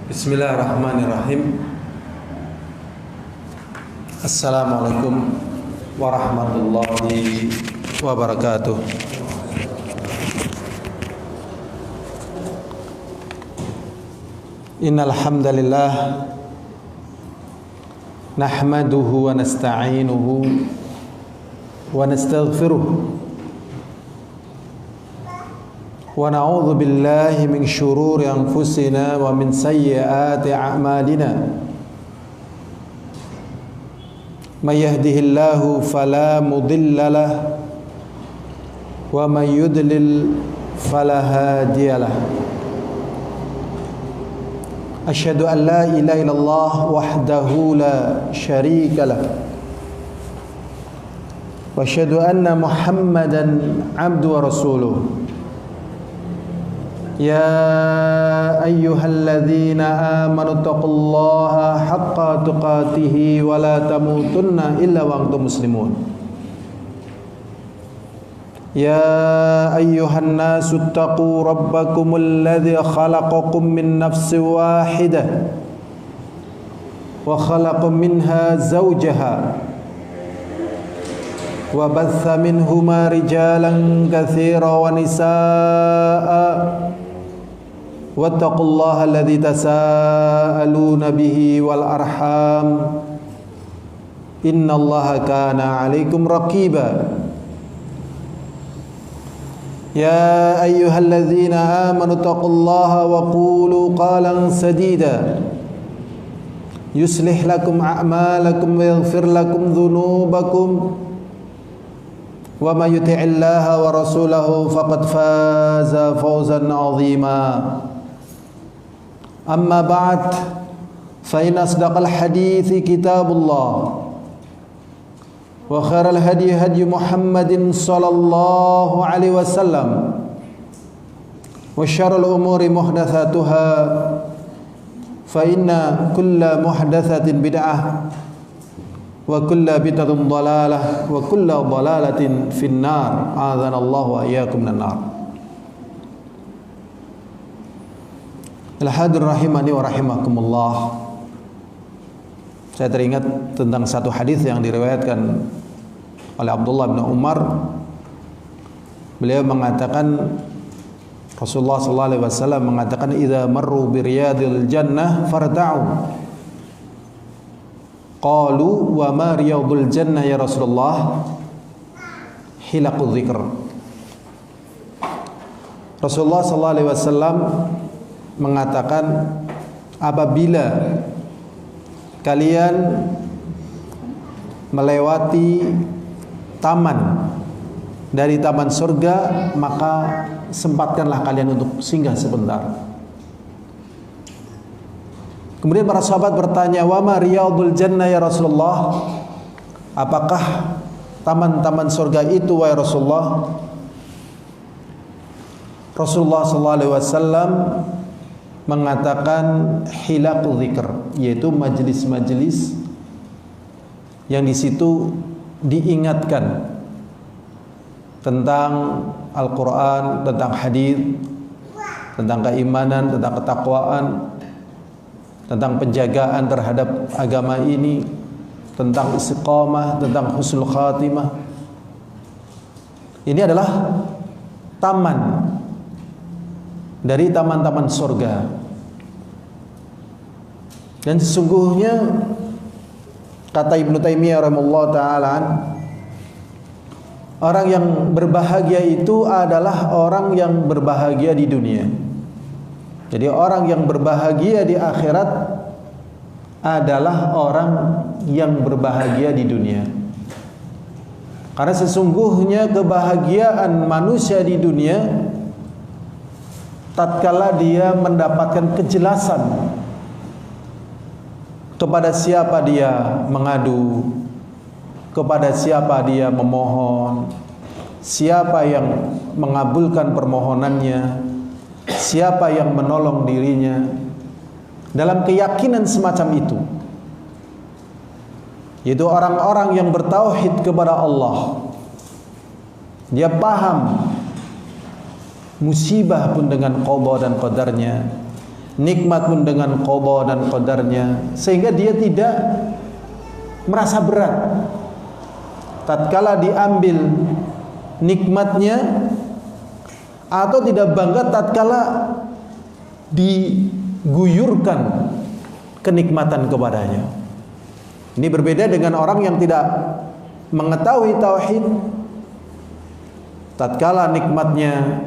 Bismillahirrahmanirrahim. Assalamualaikum warahmatullahi wabarakatuh. Innal hamdalillah nahmaduhu wa nasta'inuhu wa nastaghfiruh wa na'udzu billahi min syururi anfusina wa min sayyiati a'malina. May yahdihillahu fala mudilla lahu wa may yudlil fala hadiya lahu. Asyhadu an la ilaha illallah wahdahu la syarika lahu wa asyhadu anna Muhammadan abduhu wa rasuluh. Ya ayyuhalladzina amanu taqullaha haqqa tuqatih wa la tamutunna illa wa antum muslimun. Ya ayyuhan nasu taqu rabbakumul ladzi khalaqakum min nafsin wahidah wa khalaqa minha zawjaha wa batha minhuma rijalan katsiran wa nisaa'a wattaqullaha alladzi tasaaluna bihi wal arham innallaha kana 'alaikum raqiba. Ya ayyuhalladzina amanu taqullaha wa qulu qalan sadida yuslih lakum a'malakum wa yaghfir lakum dhunubakum wa may yuti'illaha wa rasulahu faqad faza fawzan 'azima. Amma ba'd, fa inna asdaqal hadithi kitabullah wa khairal hadi hadi Muhammadin sallallahu alaihi wasallam wa syarrul umuri muhdatsatuha fa inna kulla muhdatsatin bid'ah wa kulla bid'atin dhalalah wa kulla dhalalatin finnar. A'adzanallahu wa iyyakum minan nar. Al-hadir rahimani wa rahimakumullah. Saya teringat tentang satu hadis yang diriwayatkan oleh Abdullah bin Umar. Beliau mengatakan, Rasulullah sallallahu alaihi wasallam mengatakan, "Idza marru bi riyadil jannah farda'u." Qalu, "Wa ma riyadul jannah ya Rasulullah?" Hilaqudz dzikr. Rasulullah sallallahu alaihi wasallam mengatakan, apabila kalian melewati taman dari taman surga, maka sempatkanlah kalian untuk singgah sebentar. Kemudian para sahabat bertanya, "Wa ma riyadul jannah ya Rasulullah?" Apakah taman-taman surga itu wahai Rasulullah? Rasulullah sallallahu alaihi wasallam mengatakan hilaqudz dzikr, yaitu majelis-majelis yang di situ diingatkan tentang Al-Qur'an, tentang hadis, tentang keimanan, tentang ketakwaan, tentang penjagaan terhadap agama ini, tentang istiqamah, tentang husnul khatimah. Ini adalah taman dari taman-taman surga. Dan sesungguhnya kata Ibnu Taimiyah rahimahullah ta'ala, orang yang berbahagia itu adalah orang yang berbahagia di dunia. Jadi orang yang berbahagia di akhirat adalah orang yang berbahagia di dunia. Karena sesungguhnya kebahagiaan manusia di dunia tatkala dia mendapatkan kejelasan kepada siapa dia mengadu, kepada siapa dia memohon, siapa yang mengabulkan permohonannya, siapa yang menolong dirinya. Dalam keyakinan semacam itu, yaitu orang-orang yang bertauhid kepada Allah, dia paham musibah pun dengan qada dan qadarnya, nikmat pun dengan qada dan qadarnya, sehingga dia tidak merasa berat tatkala diambil nikmatnya, atau tidak bangga tatkala diguyurkan kenikmatan kepadanya. Ini berbeda dengan orang yang tidak mengetahui tauhid. Tatkala nikmatnya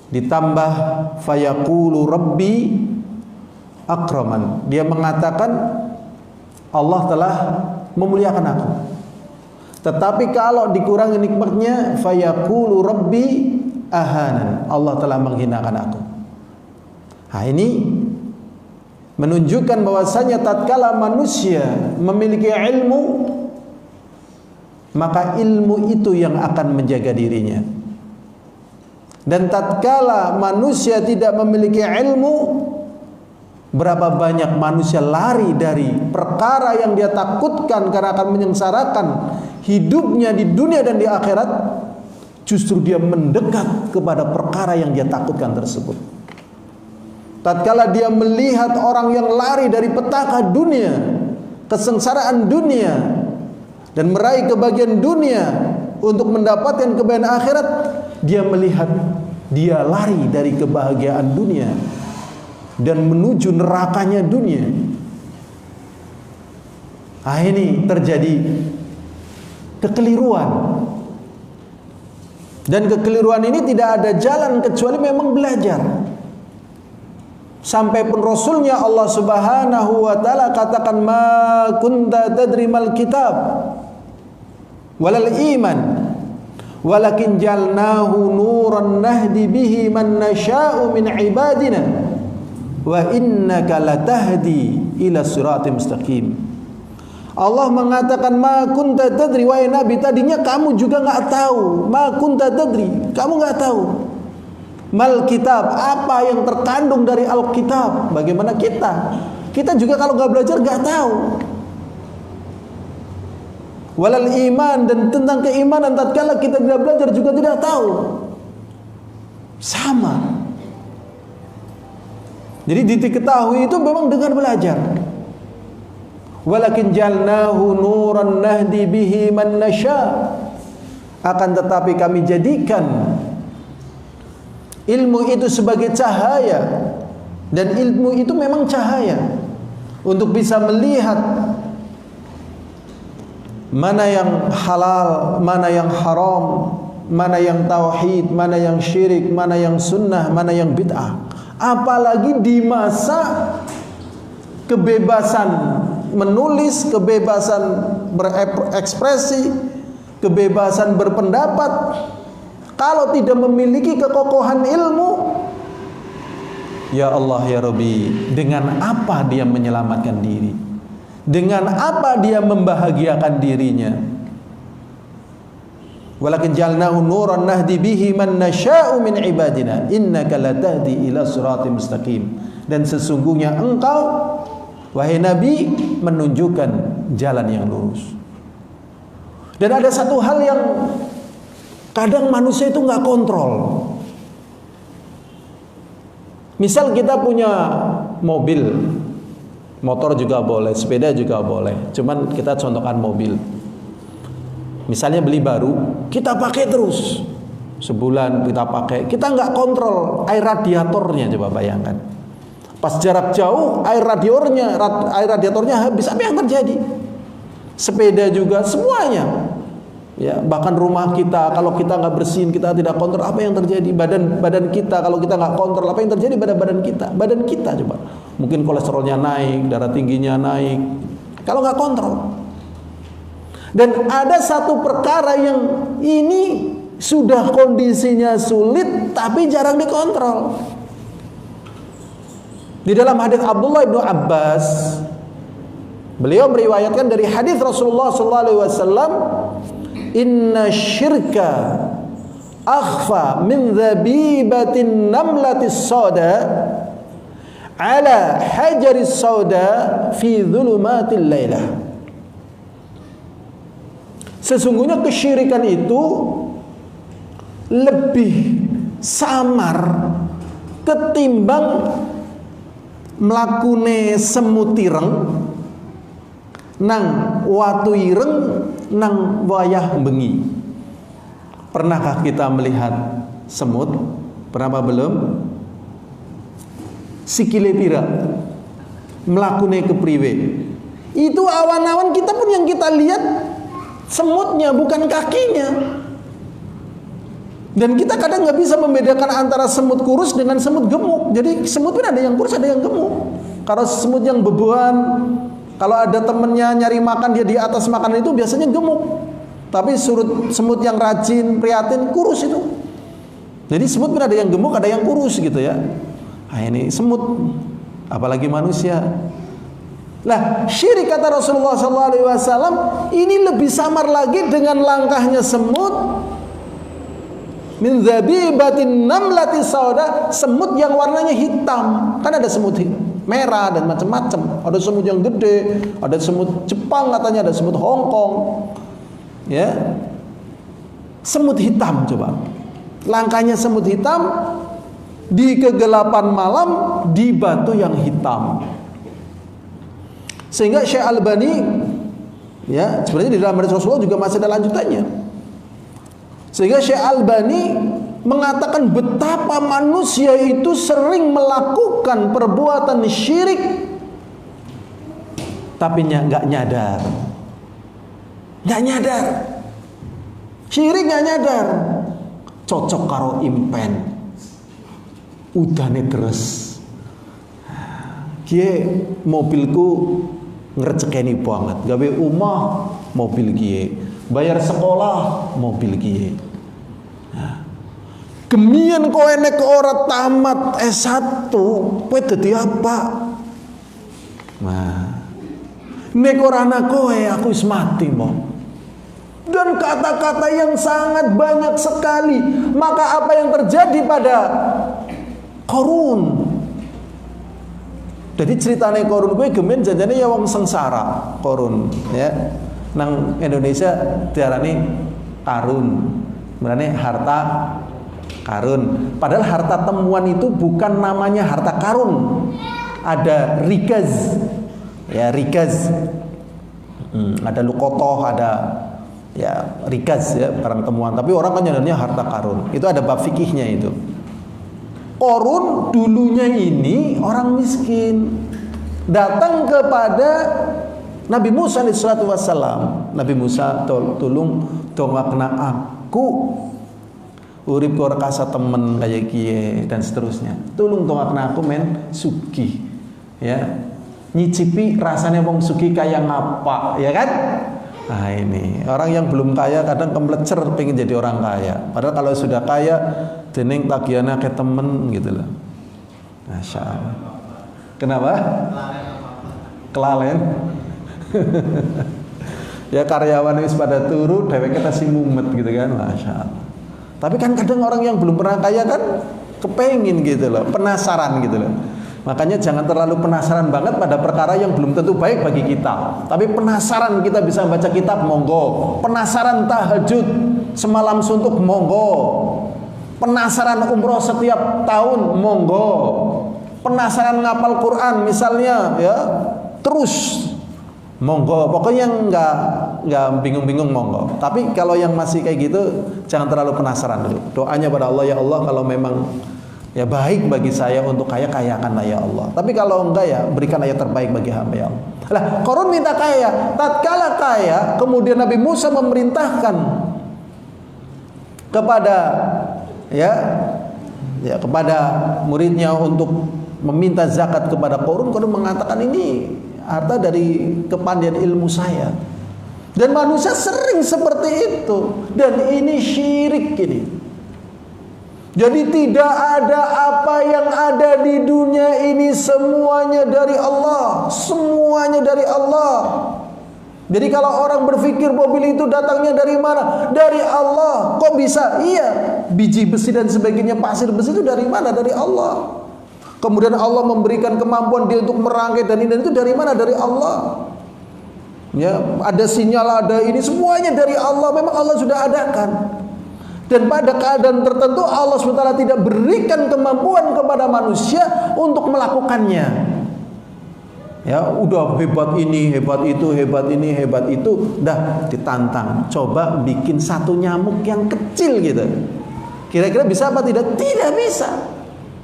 ditambah fayaqulu rabbi akraman, dia mengatakan Allah telah memuliakan aku. Tetapi kalau dikurangi nikmatnya fayaqulu rabbi ahanan, Allah telah menghinakan aku. Nah, ini menunjukkan bahwasanya tatkala manusia memiliki ilmu, maka ilmu itu yang akan menjaga dirinya. Dan tatkala manusia tidak memiliki ilmu, berapa banyak manusia lari dari perkara yang dia takutkan karena akan menyengsarakan hidupnya di dunia dan di akhirat, justru dia mendekat kepada perkara yang dia takutkan tersebut. Tatkala dia melihat orang yang lari dari petaka dunia, kesengsaraan dunia, dan meraih kebahagiaan dunia untuk mendapatkan kebahagiaan akhirat, dia melihat dia lari dari kebahagiaan dunia dan menuju nerakanya dunia. Nah, ini terjadi kekeliruan. Dan kekeliruan ini tidak ada jalan kecuali memang belajar. Sampai pun Rasulnya Allah Subhanahu wa ta'ala katakan, ma kunta tadri mal kitab walal iman walakin jalnahu nuran nahdi bihi man nasha'u min ibadina wa innaka latahdi ila siratim mustaqim. Allah mengatakan, ma kunta tadri, wahai Nabi, tadinya kamu juga nggak tahu. Ma kunta tadri, kamu nggak tahu. Mal kitab, apa yang terkandung dari Alkitab. Bagaimana kita? Kita juga kalau nggak belajar nggak tahu. Walal iman, dan tentang keimanan tatkala kita tidak belajar juga tidak tahu. Sama. Jadi diketahui itu memang dengan belajar. Walakin jalnahu nuran nahdi bihi man nasya. Akan tetapi kami jadikan ilmu itu sebagai cahaya, dan ilmu itu memang cahaya untuk bisa melihat mana yang halal, mana yang haram, mana yang tauhid, mana yang syirik, mana yang sunnah, mana yang bid'ah. Apalagi di masa kebebasan menulis, kebebasan berekspresi, kebebasan berpendapat, kalau tidak memiliki kekokohan ilmu, ya Allah ya Rabbi, dengan apa dia menyelamatkan diri? Dengan apa dia membahagiakan dirinya? Walakin jalnahu nuran nahdi bihi man nasha'u min ibadina innaka latahdi ila siratim mustaqim. Dan sesungguhnya engkau, wahai Nabi, menunjukkan jalan yang lurus. Dan ada satu hal yang kadang manusia itu nggak kontrol. Misal kita punya mobil, motor juga boleh, sepeda juga boleh. Cuman kita contohkan mobil. Misalnya beli baru, kita pakai terus. Sebulan kita pakai, kita nggak kontrol air radiatornya. Coba bayangkan. Pas jarak jauh, air radiatornya habis. Apa yang terjadi? Sepeda juga, semuanya. Ya, bahkan rumah kita, kalau kita nggak bersihin, kita tidak kontrol, apa yang terjadi? Badan kita, kalau kita nggak kontrol, apa yang terjadi pada badan kita? Badan kita coba, mungkin kolesterolnya naik, darah tingginya naik, kalau nggak kontrol. Dan ada satu perkara yang ini sudah kondisinya sulit, tapi jarang dikontrol. Di dalam hadis Abdullah bin Abbas, beliau meriwayatkan dari hadis Rasulullah SAW, inna syirka akhfa min dhabibatin namlatis sauda ala hajaris sauda fi dhulumatil lailah. Sesungguhnya kesyirikan itu lebih samar ketimbang mlakune semut ireng nang watu ireng nang wayah bengi. Pernahkah kita melihat semut? Pernah apa belum? Sikile pira mlakune kepriwe. Itu awan-awan kita pun yang kita lihat semutnya, bukan kakinya. Dan kita kadang nggak bisa membedakan antara semut kurus dengan semut gemuk. Jadi semut pun ada yang kurus, ada yang gemuk. Kalau semut yang bebuan, kalau ada temennya nyari makan dia di atas makanan itu biasanya gemuk. Tapi semut yang rajin, prihatin, kurus itu. Jadi semut pun ada yang gemuk, ada yang kurus gitu ya. Nah ini semut, apalagi manusia. Lah syirik kata Rasulullah SAW ini lebih samar lagi dengan langkahnya semut. Min zabibatin namlati sauda, semut yang warnanya hitam. Kan ada semut merah dan macam-macam. Ada semut yang gede, ada semut Jepang katanya, ada semut Hong Kong. Ya. Semut hitam coba. Langkahnya semut hitam di kegelapan malam di batu yang hitam. Sehingga Syekh Albani ya, sebenarnya di dalam hadis Rasulullah juga masih ada lanjutannya. Sehingga Syekh Albani mengatakan betapa manusia itu sering melakukan perbuatan syirik tapi nggak nyadar. Nggak nyadar. Syirik nggak nyadar. Cocok karo impen. Udane deres. Kie mobilku ngerecekeni banget. Gawe omah mobil kie. Bayar sekolah mobil kie. Gemian kowe nek ora tamat S1, kowe dadi apa? Nah, nek ora ana kowe aku wis mati mo. Dan kata-kata yang sangat banyak sekali. Maka apa yang terjadi pada Qarun? Jadi ceritane Qarun kowe gemen janjane ya wong sengsara, Qarun ya. Nang Indonesia diarani karun. Sebenarnya harta karun. Padahal harta temuan itu bukan namanya harta karun. Ada rikaz. Ya, rikaz. Ada lukotoh, ada ya rikaz ya, barang temuan. Tapi orang kan nyadarnya harta karun. Itu ada bab fikihnya itu. Qarun dulunya ini orang miskin. Datang kepada Nabi Musa alaihissalam. Nabi Musa tolong dongakna aku urip ora kasa temen kayak kie dan seterusnya. Tolong dongakna aku men sugih. Ya. Nyicipi rasanya wong sugih kayak ngapa, ya kan? Nah ini, orang yang belum kaya kadang kemlecer pengen jadi orang kaya. Padahal kalau sudah kaya dening tagihannya ke temen gitu loh. Masya Allah. Kenapa? Kelalen. Ya karyawan wis pada turu, dheweke kita sing mumet gitu kan, Masya Allah. Tapi kan kadang orang yang belum pernah kaya kan kepengin gitu loh, penasaran gitu loh. Makanya jangan terlalu penasaran banget pada perkara yang belum tentu baik bagi kita. Tapi penasaran kita bisa baca kitab, monggo. Penasaran tahajud semalam suntuk, monggo. Penasaran umroh setiap tahun, monggo. Penasaran ngapal Quran misalnya ya, terus monggo. Pokoknya nggak bingung-bingung monggo. Tapi kalau yang masih kayak gitu jangan terlalu penasaran dulu. Doanya pada Allah, ya Allah kalau memang ya baik bagi saya untuk kaya, kayakanlah ya Allah. Tapi kalau enggak ya berikanlah yang terbaik bagi hamba ya Allah. Lah Qarun minta kaya. Tatkala kaya, kemudian Nabi Musa memerintahkan kepada kepada muridnya untuk meminta zakat kepada Qarun. Qarun mengatakan ini harta dari kepandaian ilmu saya. Dan manusia sering seperti itu. Dan ini syirik ini. Jadi tidak ada apa yang ada di dunia ini, semuanya dari Allah. Semuanya dari Allah. Jadi kalau orang berpikir mobil itu datangnya dari mana? Dari Allah. Kok bisa? Iya, biji besi dan sebagainya, pasir besi itu dari mana? Dari Allah. Kemudian Allah memberikan kemampuan dia untuk merangkai dan ini dan itu dari mana? Dari Allah. Ya, ada sinyal, ada ini, semuanya dari Allah. Memang Allah sudah adakan. Dan pada keadaan tertentu Allah SWT tidak berikan kemampuan kepada manusia untuk melakukannya. Ya, udah hebat ini, hebat itu, hebat ini, hebat itu, dah ditantang. Coba bikin satu nyamuk yang kecil gitu. Kira-kira bisa apa tidak? Tidak bisa.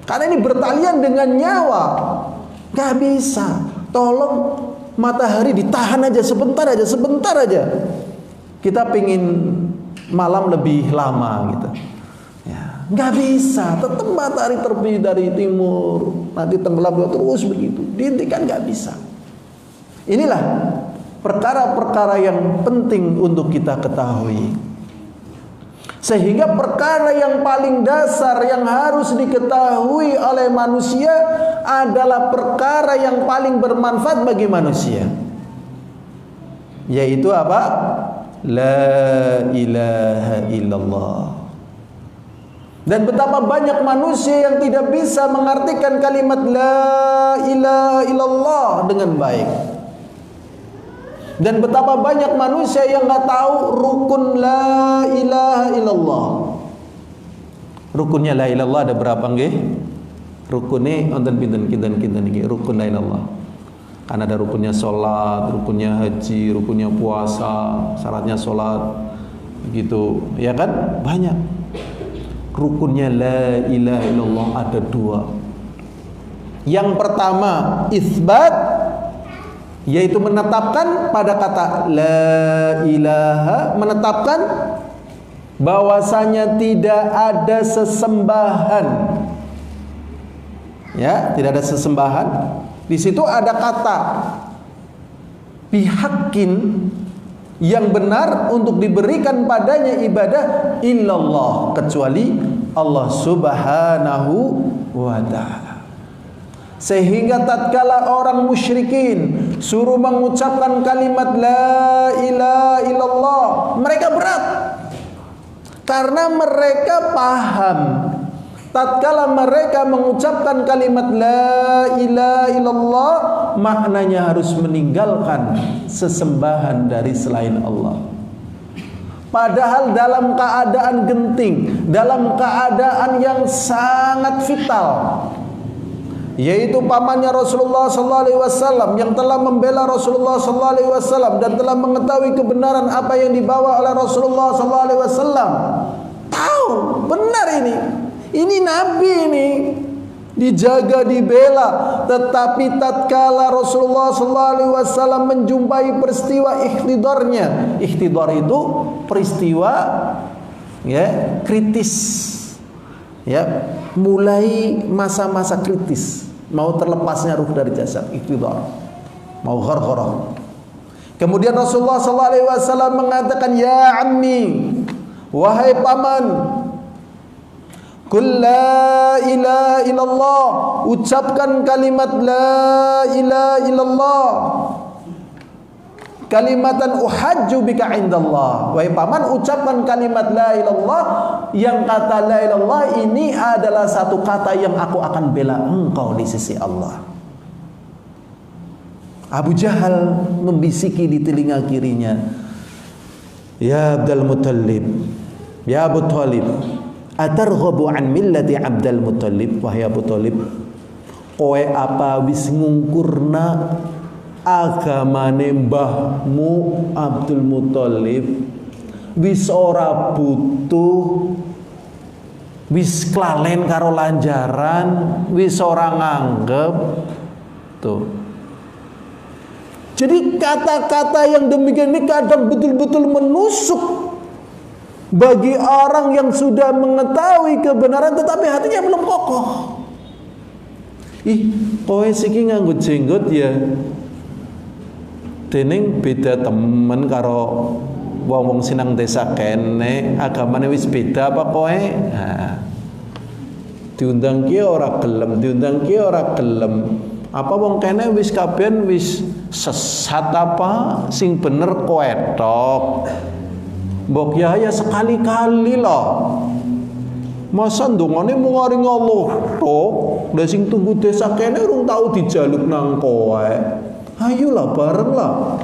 Karena ini bertalian dengan nyawa. Gak bisa. Tolong matahari ditahan aja sebentar aja, sebentar aja. Kita pingin malam lebih lama gitu. Ya, nggak bisa. Tetap matahari terbit dari timur, nanti tenggelam terus begitu. Dihentikan nggak bisa. Inilah perkara-perkara yang penting untuk kita ketahui. Sehingga perkara yang paling dasar yang harus diketahui oleh manusia adalah perkara yang paling bermanfaat bagi manusia, yaitu apa? La ilaha illallah. Dan betapa banyak manusia yang tidak bisa mengartikan kalimat la ilaha illallah dengan baik. Dan betapa banyak manusia yang nggak tahu rukun la ilaha illallah. Rukunnya la ilaha illallah ada berapa nggih? Rukunnya wonten pinten-pinten nggih rukun la ilaha illallah. Kan ada rukunnya sholat, rukunnya haji, rukunnya puasa, syaratnya sholat, gitu, ya kan? Banyak. Rukunnya la ilaha illallah ada 2. Yang pertama isbat, yaitu menetapkan pada kata la ilaha, menetapkan bahwasanya tidak ada sesembahan. Ya, tidak ada sesembahan. Di situ ada kata bihaqqin, yang benar untuk diberikan padanya ibadah illallah, kecuali Allah Subhanahu wa ta'ala. Sehingga tatkala orang musyrikin suruh mengucapkan kalimat la ilaha illallah, mereka berat. Karena mereka paham tatkala mereka mengucapkan kalimat la ilaha illallah, maknanya harus meninggalkan sesembahan dari selain Allah. Padahal dalam keadaan genting, dalam keadaan yang sangat vital, yaitu pamannya Rasulullah sallallahu alaihi wasallam yang telah membela Rasulullah sallallahu alaihi wasallam dan telah mengetahui kebenaran apa yang dibawa oleh Rasulullah sallallahu alaihi wasallam. Tahu benar ini nabi, ini dijaga, dibela. Tetapi tatkala Rasulullah sallallahu alaihi wasallam menjumpai peristiwa ikhtidarnya, ikhtidar itu peristiwa ya kritis, ya, mulai masa-masa kritis, mau terlepasnya ruh dari jasad, ikhtidar, mau ghargharah. Kemudian Rasulullah sallallahu alaihi wasallam mengatakan, ya ammi, wahai paman, qul la ilaha illallah, ucapkan kalimat la ilaha illallah, kalimatan uhajju bika indallah. Wahai paman, ucapkan kalimat la ilallah, yang kata la ilallah ini adalah satu kata yang aku akan bela engkau di sisi Allah. Abu Jahal membisiki di telinga kirinya, ya Abdul Muttalib, ya Abu Talib, atarghabu an millati Abdul Muttalib. Wahai Abu Talib, kowe apa wis ngungkurna agamane mbahmu Abdul Muttalib? Wis ora butuh, wis klalen karo lanjaran, wis ora nganggep. Tuh. Jadi kata-kata yang demikian ini kadang betul-betul menusuk bagi orang yang sudah mengetahui kebenaran tetapi hatinya belum kokoh. Ih, kowe siki nganggo jenggot ya. Dening beda temen karo wong-wong sinang desa kene, agamane wis beda apa kowe? Nah, diundang ki ora gelem, diundang ki ora gelem. Apa wong kene wis kabeh wis sesat apa? Sing bener kowe tok. Mbok ya sekali-kali lah. Masa ndongane mung ngaring Allah tok, lha sing tunggu desa kene urung tau dijaluk nang kowe. Ayolah bareng lah.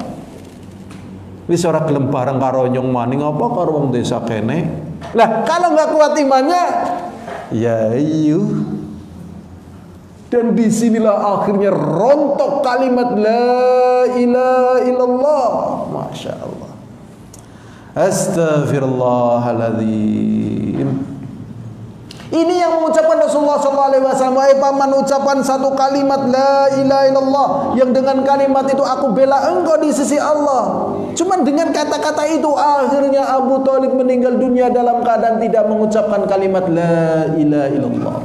Wis ora gelem bareng karo nyong maning apa karo wong desa kene. Lah kalau enggak kuat imannya, ya iyo. Dan disinilah akhirnya rontok kalimat la ilaha illallah. Masya Allah. Astaghfirullahaladzim. Ini yang mengucapkan Rasulullah SAW. Wahai paman, ucapan satu kalimat la ilaha illallah, yang dengan kalimat itu aku bela engkau di sisi Allah. Cuman dengan kata-kata itu akhirnya Abu Thalib meninggal dunia dalam keadaan tidak mengucapkan kalimat la ilaha illallah.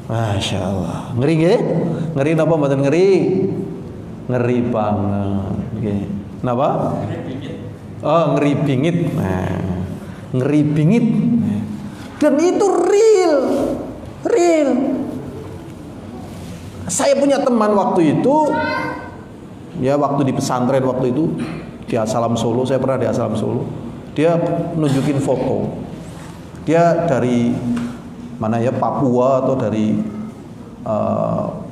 Masya Allah. Ngeri nggih? Ngeri napa mboten ngeri? Ngeri banget. Nggih. Napa? Oh, ngeri bingit. Nah, ngeri bingit. Dan itu real. Saya punya teman waktu itu, ya waktu di pesantren waktu itu, di Assalam Solo, saya pernah di Assalam Solo. Dia nunjukin foto. Dia dari mana ya, Papua atau dari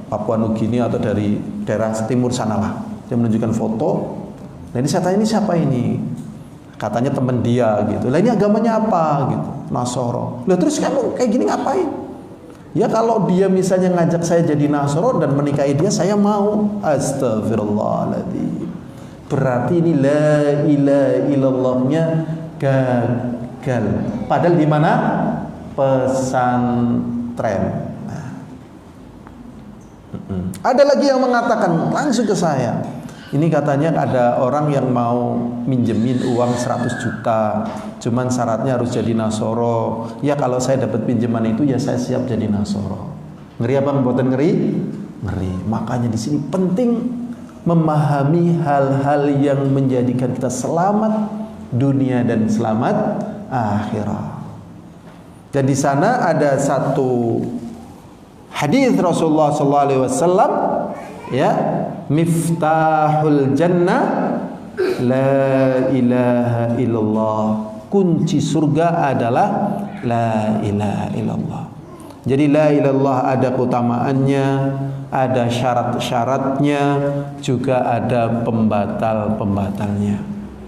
Papua Nugini atau dari daerah timur sanalah. Dia menunjukkan foto. Nah ini saya tanya, ini siapa ini? Katanya teman dia gitu. Lah ini agamanya apa gitu? Nasoro. Lah terus kamu kayak gini ngapain? Ya kalau dia misalnya ngajak saya jadi Nasoro dan menikahi dia, saya mau. Astagfirullahaladzim. Berarti ini la ilaha illallahnya gagal. Padahal di mana? Pesantren. Nah. Ada lagi yang mengatakan langsung ke saya. Ini katanya ada orang yang mau minjemin uang 100 juta, cuman syaratnya harus jadi Nasoro. Ya kalau saya dapat pinjaman itu ya saya siap jadi Nasoro. Ngeri apa mboten ngeri? Ngeri. Makanya di sini penting memahami hal-hal yang menjadikan kita selamat dunia dan selamat akhirat. Dan di sana ada satu hadis Rasulullah SAW, ya, miftahul jannah la ilaha illallah. Kunci surga adalah la ilaha illallah. Jadi la ilallah ada keutamaannya, ada syarat-syaratnya, juga ada pembatal-pembatalnya.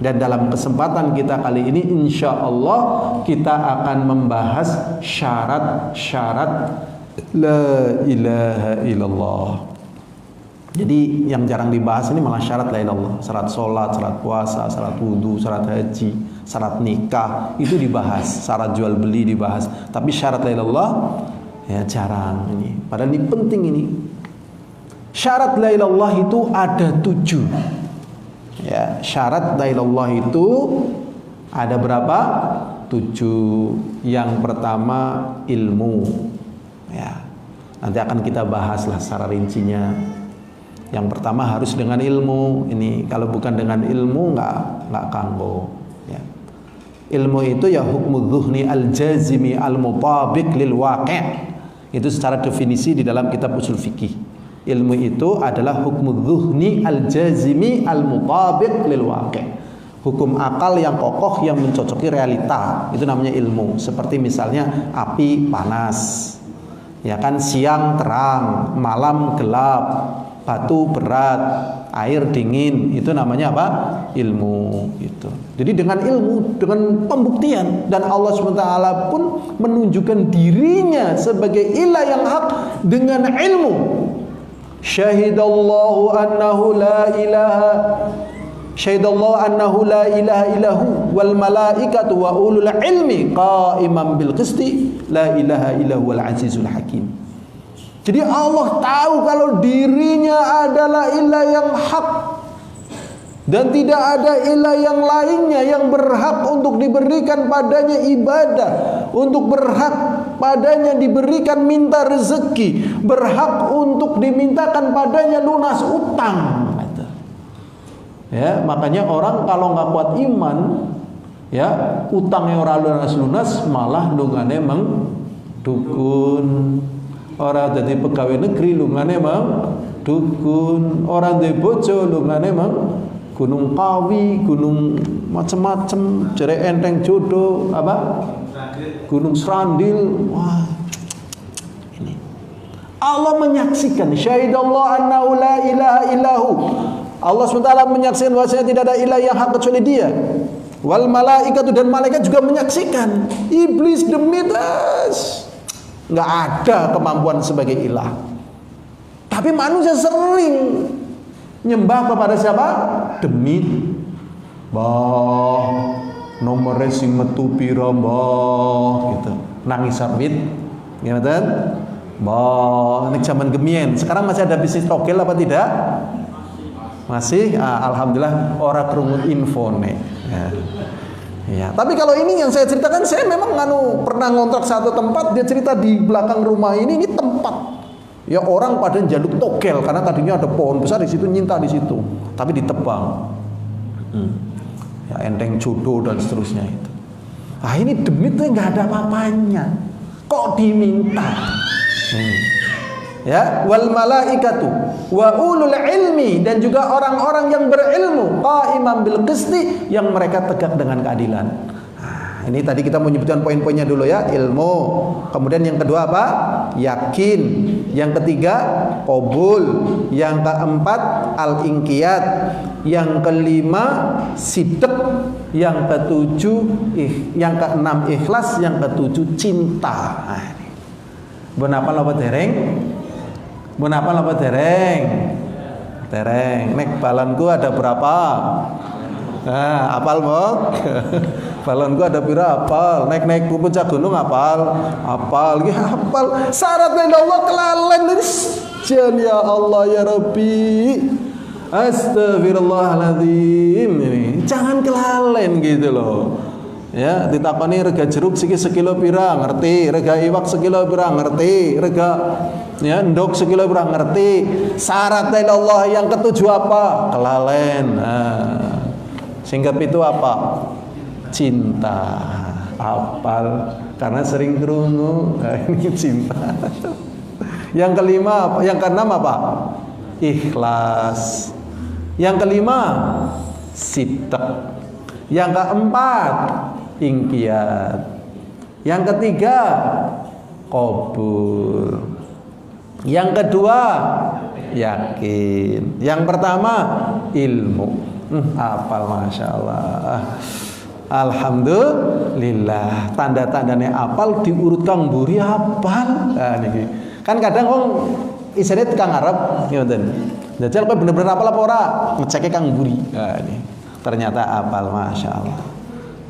Dan dalam kesempatan kita kali ini insya Allah kita akan membahas syarat-syarat la ilaha illallah. Jadi yang jarang dibahas ini malah syarat la ilaha illallah. Syarat sholat, syarat puasa, syarat wudhu, syarat haji, syarat nikah itu dibahas, syarat jual beli dibahas. Tapi syarat la ilaha illallah ya jarang ini. Padahal ini penting ini. Syarat la ilaha illallah itu ada 7. Ya, syarat la ilaha illallah itu ada berapa? 7. Yang pertama ilmu. Ya. Nanti akan kita bahaslah secara rincinya. Yang pertama harus dengan ilmu. Ini kalau bukan dengan ilmu nggak kanggo. Ya. Ilmu itu ya hukmu dhuhni al-jazimi al-mutabiq lil waqi'. Itu secara definisi di dalam kitab usul fikih. Ilmu itu adalah hukmu dhuhni al-jazimi al-mutabiq lil waqi'. Hukum akal yang kokoh yang mencocoki realita. Itu namanya ilmu. Seperti misalnya api panas. Ya kan, siang terang, malam gelap, batu berat, air dingin, itu namanya apa? Ilmu gitu. Jadi dengan ilmu, dengan pembuktian, dan Allah SWT pun menunjukkan dirinya sebagai ilah yang hak dengan ilmu. Syahidallahu annahu la ilaha Syahidallahu annahu la ilaha illahu wal malaikatu wa ulul ilmi qa'iman bil qisti la ilaha illahu wal azizul hakim. Jadi Allah tahu kalau dirinya adalah ilah yang hak dan tidak ada ilah yang lainnya yang berhak untuk diberikan padanya ibadah, untuk berhak padanya diberikan minta rezeki, berhak untuk dimintakan padanya lunas utang. Ya, makanya orang kalau nggak kuat iman, ya utangnya orang lunas malah lungane emang dukun. Orang jadi pegawai negeri lungane emang dukun. Orang di bojo lungane emang gunung kawi, gunung macem-macem, jere enteng jodoh, apa? Gunung serandil. Wah, ini Allah menyaksikan. Syahidallahu annahu la ilaha illahu. Allah SWT menyaksikan bahwasanya tidak ada ilah yang hak kecuali Dia. Wal malaikatu, dan malaikat juga menyaksikan. Iblis demi das nggak ada kemampuan sebagai ilah. Tapi manusia sering nyembah kepada siapa? Demit. Bah, nomor sing metu pira mbah gitu. Nangis sawit. Ngeten? Bah, ini zaman gemien. Sekarang masih ada bisnis togel apa tidak? Masih. Alhamdulillah ora krungu infone. Ya. Ya, tapi kalau ini yang saya ceritakan, saya memang pernah ngontrak satu tempat. Dia cerita di belakang rumah ini tempat. Ya orang pada jaluk togel karena tadinya ada pohon besar di situ, nyinta di situ, tapi ditebang. Ya enteng jodoh dan seterusnya itu. Ah ini demit tuh nggak ada apa-apanya, kok diminta? Ya wal malaikatu wa ulul ilmi, dan juga orang-orang yang berilmu qaiman bil qisti, yang mereka tegak dengan keadilan. Ini tadi kita menyebutkan poin-poinnya dulu ya, ilmu. Kemudian yang kedua apa? Yakin. Yang ketiga qabul. Yang keempat al-inqiyad. Yang kelima sidq. Yang ketujuh yang keenam ikhlas. Yang ketujuh cinta. Nah, ini. Benapa lapa dereng? Benapa lapa dereng? Dereng. Nek balanku ada berapa? Nah, apal mok. Balonku ada pira apal, naik puncak gunung apal, hafal. Syaratnya Allah kelalen jan ya Allah ya Rabbi. Astagfirullahaladzim. Ini jangan kelalen gitu loh. Ya, ditakoni rega jeruk sekilo pira ngerti, rega iwak sekilo pira ngerti, rega ya ndok sekilo pira ngerti. Syaratnya Allah yang ketujuh apa? Kelalen. Nah, singkat itu apa? Cinta. Apal karena sering krungu. Nah, ini cinta. Yang kelima apa? Yang keenam apa? Ikhlas. Yang kelima sidq. Yang keempat inqiyad. Yang ketiga qabul. Yang kedua yakin. Yang pertama ilmu. Apal masya Allah. Alhamdulillah, tanda-tandanya apal diurutkan mburi apal. Nah, niki. Kan kadang wong isine tukang Arab ngoten. Jajal kowe bener-bener apal apa ora? Ngeceke kang mburi. Nah, ini. Ternyata apal, masya Allah.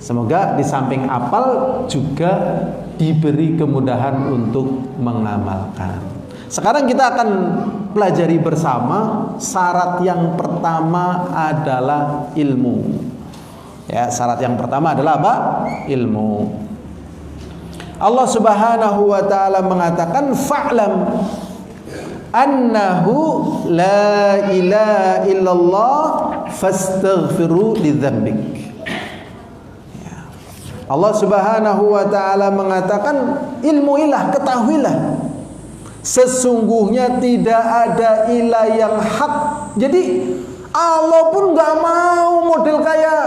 Semoga di samping apal juga diberi kemudahan untuk mengamalkan. Sekarang kita akan pelajari bersama syarat yang pertama adalah ilmu. Ya, syarat yang pertama adalah apa? Ilmu. Allah Subhanahu wa taala mengatakan fa'lam annahu la ilaha illallah fastaghfiru lidzambik. Ya. Allah Subhanahu wa taala mengatakan ilmuilah, ketahuilah sesungguhnya tidak ada ilah yang hak. Jadi Allah pun nggak mau model kayak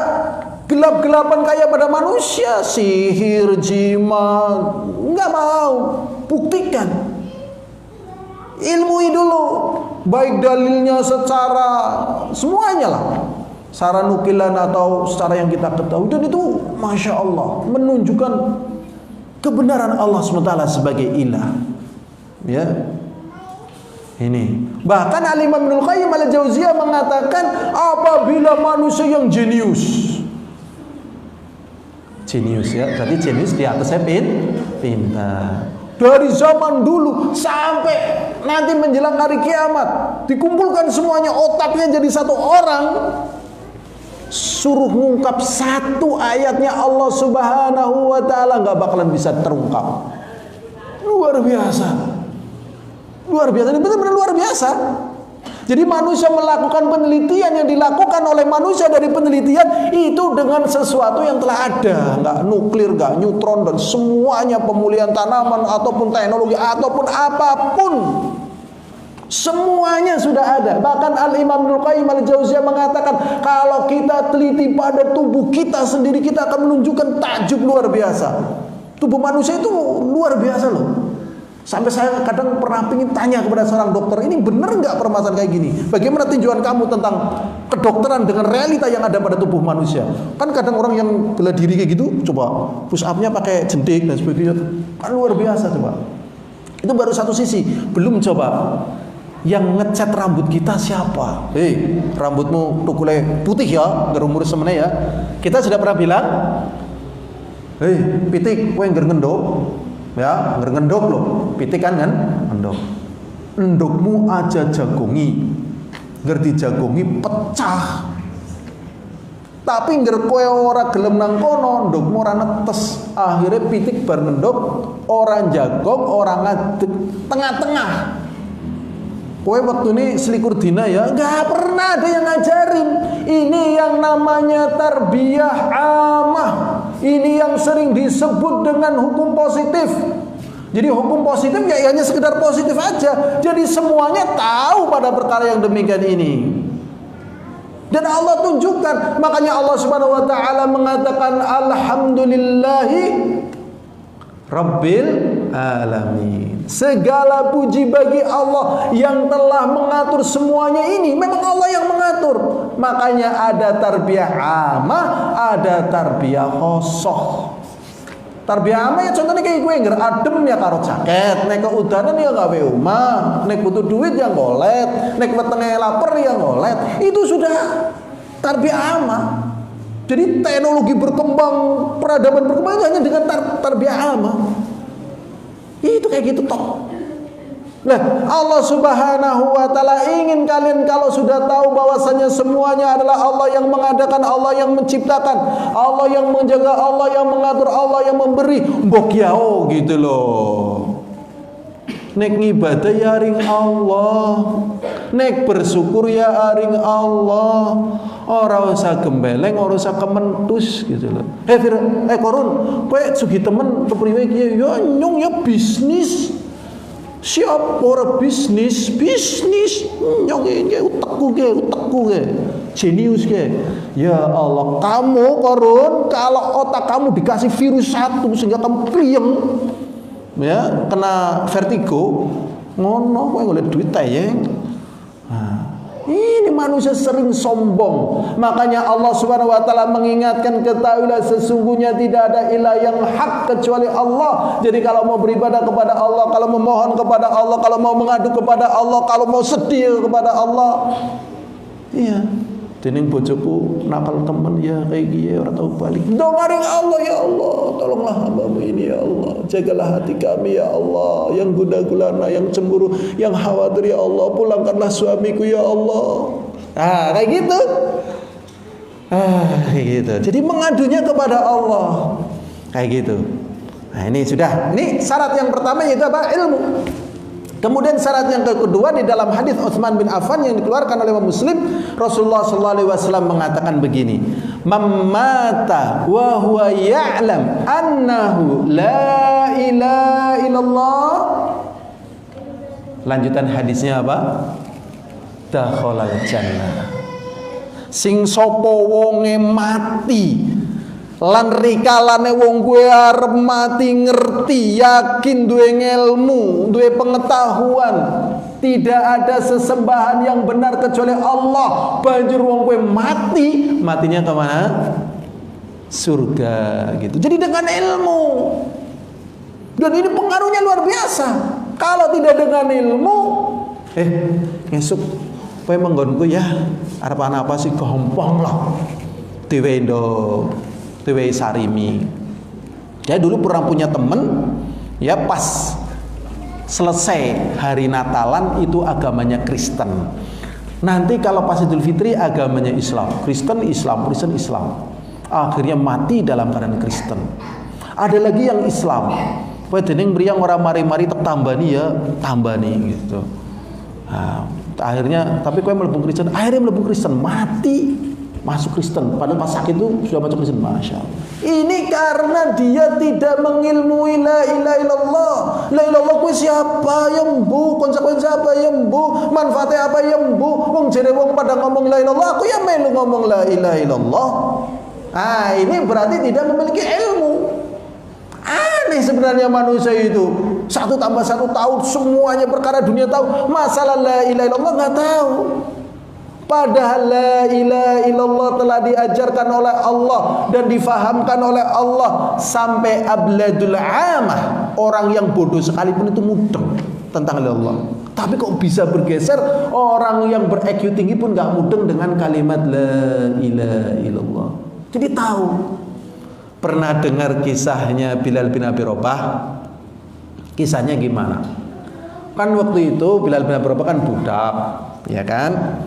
gelap-gelapan kayak pada manusia, sihir, jimat, nggak mau. Buktikan, ilmui dulu, baik dalilnya secara semuanya lah, secara nukilan atau secara yang kita ketahui, dan itu masya Allah menunjukkan kebenaran Allah SWT sebagai ilah. Ya, ini bahkan Al-Imam Ibnul Qayyim Al-Jauziyah mengatakan apabila manusia yang jenius ya, berarti jenius di atasnya pintar. Dari zaman dulu sampai nanti menjelang hari kiamat, dikumpulkan semuanya, otaknya jadi satu orang, suruh ngungkap satu ayatnya Allah Subhanahu wa taala nggak bakalan bisa terungkap. Luar biasa. Luar biasa, ini benar-benar luar biasa. Jadi manusia melakukan penelitian, yang dilakukan oleh manusia dari penelitian itu dengan sesuatu yang telah ada, nggak nuklir, nggak neutron, dan semuanya pemulihan tanaman ataupun teknologi ataupun apapun, semuanya sudah ada. Bahkan Al-Imam Ibnul Qayyim Al-Jauziyah mengatakan kalau kita teliti pada tubuh kita sendiri, kita akan menunjukkan takjub luar biasa. Tubuh manusia itu luar biasa loh. Sampai saya kadang pernah ingin tanya kepada seorang dokter, ini benar nggak permasalahan kayak gini? Bagaimana tinjauan kamu tentang kedokteran dengan realita yang ada pada tubuh manusia? Kan kadang orang yang bela diri kayak gitu, coba push up-nya pakai jentik dan sebagainya, kan luar biasa coba. Itu baru satu sisi. Belum coba yang ngecat rambut kita siapa? Rambutmu tukule putih ya, gerumur semene ya. Kita sudah pernah bilang, pitik, kowe ngger ngendok. Ya, ngger ngendok loh. Pitik kan ngendok. Endokmu aja jagongi. Ngger dijagongi pecah. Tapi ngger kowe ora gelem nang kono, ndukmu ora netes. Akhirnya pitik bar ngendok, ora jagong, ora ngadeg, tengah-tengah. Kowe waktune selikur dina ya, enggak pernah ada yang ngajarin. Ini yang namanya tarbiyah amah. Ini yang sering disebut dengan hukum positif. Jadi hukum positif ya hanya sekedar positif aja. Jadi semuanya tahu pada perkara yang demikian ini. Dan Allah tunjukkan, makanya Allah Subhanahu wa taala mengatakan alhamdulillahi rabbil alamin. Segala puji bagi Allah yang telah mengatur semuanya ini. Memang Allah yang mengatur. Makanya ada tarbiyah amah, ada tarbiyah khosoh. Tarbiyah amah ya contohnya kayak gue ngger adem ya karo jaket, nek keudanan ya gawe omah, nek butuh duit ya ngolet, nek wetenge lapar ya ngolet. Itu sudah tarbiyah amah. Jadi teknologi berkembang, peradaban berkembang itu hanya dengan tarbiyah amah. Itu kayak gitu toh. Nah, Allah Subhanahu wa taala ingin kalian kalau sudah tahu bahwasanya semuanya adalah Allah yang mengadakan, Allah yang menciptakan, Allah yang menjaga, Allah yang mengatur, Allah yang memberi. Mbok ya gitu loh. Nek ngibadah ya ring Allah, nek bersyukur ya ring Allah. Ora usah gembeleng, ora usah kementus gitu loh. Korun, kowe sugih temen kepriwe iki ya nyung ya bisnis. Siapa orang bisnis nyong ini utekku ke jenius ke. Ya Allah, kamu Korun, kalau otak kamu dikasih virus satu sehingga kamu kliyeng ya, kena vertigo ngono kowe golek duit tayeng. Ini manusia sering sombong. Makanya Allah Subhanahu wa taala mengingatkan, ketahuilah sesungguhnya tidak ada ilah yang hak kecuali Allah. Jadi kalau mau beribadah kepada Allah, kalau memohon kepada Allah, kalau mau mengadu kepada Allah, kalau mau sedih kepada Allah. Iya. Dening bojoku nakal temen ya kayak gini ora tau balik. Dongaring Allah, ya Allah, tolonglah hamba-Mu ini ya Allah. Jagalah hati kami ya Allah, yang gundah gulana, yang cemburu, yang khawatir ya Allah. Pulangkanlah suamiku ya Allah. Kayak gitu. Kayak gitu. Jadi mengadunya kepada Allah. Kayak gitu. Nah, ini sudah. Ini syarat yang pertama yaitu apa? Ilmu. Kemudian syarat yang kedua di dalam hadis Utsman bin Affan yang dikeluarkan oleh Imam Muslim, Rasulullah sallallahu alaihi wasallam mengatakan begini, "Mamata wa huwa ya'lam annahu la ilaha illallah." Lanjutan hadisnya apa? Dakhalal jannah. Sing sapa wonge mati lan rikalane wong kuwi arep mati ngerti, yakin, duwe ilmu, duwe pengetahuan, tidak ada sesembahan yang benar kecuali Allah, banjur wong kuwi mati, matinya kemana? Surga gitu. Jadi dengan ilmu. Dan ini pengaruhnya luar biasa. Kalau tidak dengan ilmu, ngesuk kowe menggonku ya, arep ana apa sih gampang lah. Dewe sarimi. Ya dulu pernah punya temen, ya pas selesai hari Natalan itu agamanya Kristen. Nanti kalau pas Idul Fitri agamanya Islam. Kristen Islam. Akhirnya mati dalam keadaan Kristen. Ada lagi yang Islam. Kowe dening mriyang ora mari-mari tak tambani gitu. Akhirnya tapi kowe mlebu Kristen, akhirnya mlebu Kristen, mati. Masuk Kristen, padahal pas sakit itu sudah masuk Kristen. Masya Allah. Ini karena dia tidak mengilmui la ilaha illallah. La ilallah kuwi siapa yang bu, konsekuensi apa yang bu, manfaatnya apa yang bu. Wong jere wong pada ngomong la ilallah, aku ya melu ngomong la ilaha illallah. Ini berarti tidak memiliki ilmu. Aneh sebenarnya manusia itu. 1 tambah 1 tahu semuanya perkara dunia tahu, masalah la ilaha illallah nggak tahu. Padahal la ilaha illallah telah diajarkan oleh Allah dan difahamkan oleh Allah sampai abladul amah. orang yang bodoh sekalipun itu mudeng tentang Allah. Tapi kok bisa bergeser, orang yang ber-IQ tinggi pun gak mudeng dengan kalimat la ilaha illallah. Jadi tahu. Pernah dengar kisahnya Bilal bin Abi Rabah? Kisahnya gimana? Kan waktu itu Bilal bin Abi Rabah kan budak, ya kan?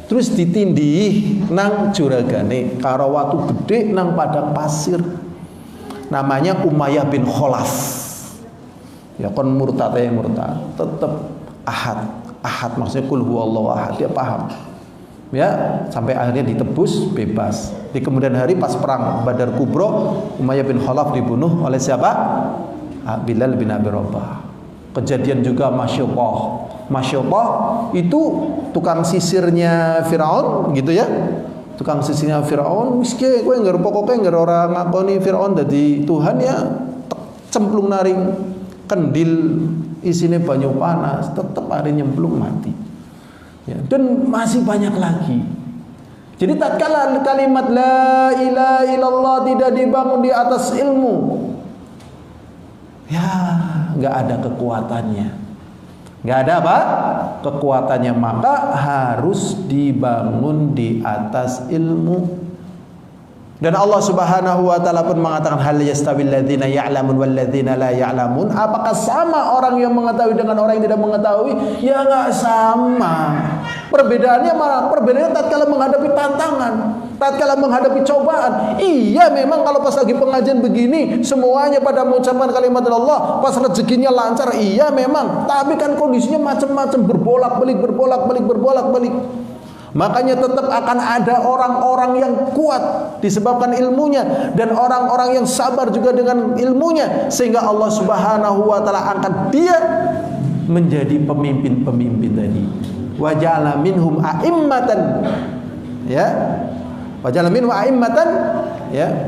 Terus ditindih nang juragane karo watu gede nang padang pasir. Namanya Umayyah bin Khalaf. Ya kon murtad tetap ahad maksudnya kul huwallahu ahad, dia paham. Ya, sampai akhirnya ditebus bebas. Di kemudian hari pas perang Badar Kubro, Umayyah bin Khalaf dibunuh oleh siapa? Bilal bin Abi Rabah. Kejadian juga Masya Allah itu tukang sisirnya Firaun gitu ya. Tukang sisirnya Firaun miskin kowe ngger pokoke ngger ora ngakoni Firaun dadi Tuhan ya cemplung naring kendil isine banyu panas tetep are nyemplung mati. Ya, dan masih banyak lagi. Jadi tatkala kalimat la ilaha illallah tidak dibangun di atas ilmu, ya nggak ada kekuatannya. Nggak ada apa? Kekuatannya, maka harus dibangun di atas ilmu. Dan Allah Subhanahu wa taala pun mengatakan hal yastawil ladzina ya'lamun wal ladzina la ya'lamun? Apakah sama orang yang mengetahui dengan orang yang tidak mengetahui? Ya enggak sama. Perbedaannya malah perbedaannya tatkala menghadapi tantangan, tatkala menghadapi cobaan. Iya memang kalau pas lagi pengajian begini semuanya pada mengucapkan kalimat Allah, pas rezekinya lancar, iya memang. Tapi kan kondisinya macam-macam, berbolak-balik. Makanya tetap akan ada orang-orang yang kuat disebabkan ilmunya dan orang-orang yang sabar juga dengan ilmunya, sehingga Allah Subhanahu wa taala angkat dia menjadi pemimpin-pemimpin tadi. Wa ja'ala minhum a'immatan, ya. Wa ja'ala minhum a'immatan, ya.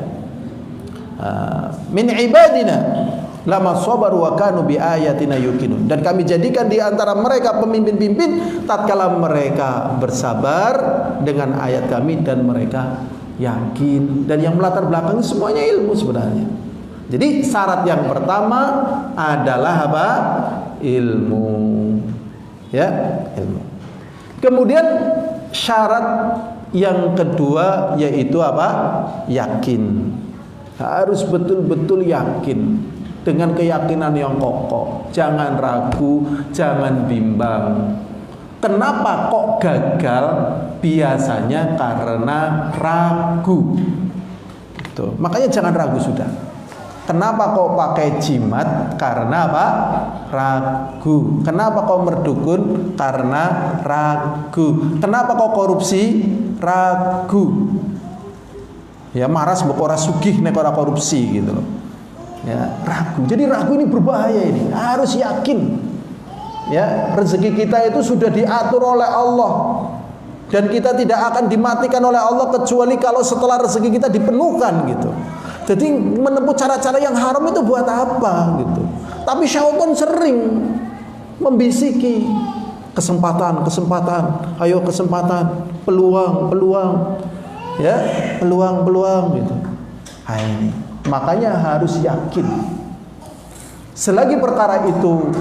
Min ibadina lama sabaru wa kanu bi ayatina yuqinun. Dan kami jadikan di antara mereka pemimpin-pemimpin tatkala mereka bersabar dengan ayat kami dan mereka yakin. Dan yang melatar belakangi semuanya ilmu sebenarnya. Jadi syarat yang pertama adalah apa? Ilmu. Ya, ilmu. Kemudian syarat yang kedua yaitu apa? Yakin. Harus betul-betul yakin. Dengan keyakinan yang kokoh, jangan ragu, jangan bimbang. Kenapa kok gagal? Biasanya karena ragu. Tuh, makanya jangan ragu sudah. Kenapa kok pakai jimat? Karena apa? Ragu. Kenapa kok merdukun? Karena ragu. Kenapa kok korupsi? Ragu. Ya maras mbok ora sugih nek ora korupsi gitu loh. Ya, ragu. Jadi ragu ini berbahaya ini. Harus yakin. Ya, rezeki kita itu sudah diatur oleh Allah. Dan kita tidak akan dimatikan oleh Allah kecuali kalau setelah rezeki kita dipenuhkan gitu. Jadi menempuh cara-cara yang haram itu buat apa gitu. Tapi syaitan sering membisiki kesempatan, ayo kesempatan, peluang. Ya, peluang gitu. Nah, ini makanya harus yakin. Selagi perkara itu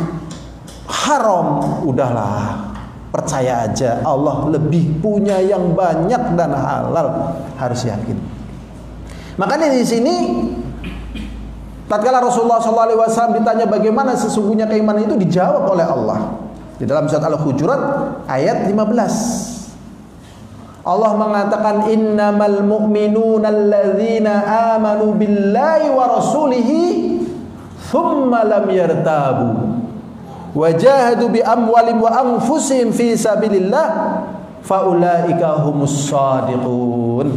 haram, udahlah, percaya aja Allah lebih punya yang banyak dan halal, harus yakin. Makanya di sini tatkala Rasulullah SAW ditanya bagaimana sesungguhnya keimanan itu, dijawab oleh Allah di dalam surat Al-Hujurat ayat 15. Allah mengatakan innamal mu'minuna alladzina amanu billahi wa rasulihi thumma lam yartabu wajahadu bi amwalim wa anfusihim fi sabilillah faulaika humus shadiqun.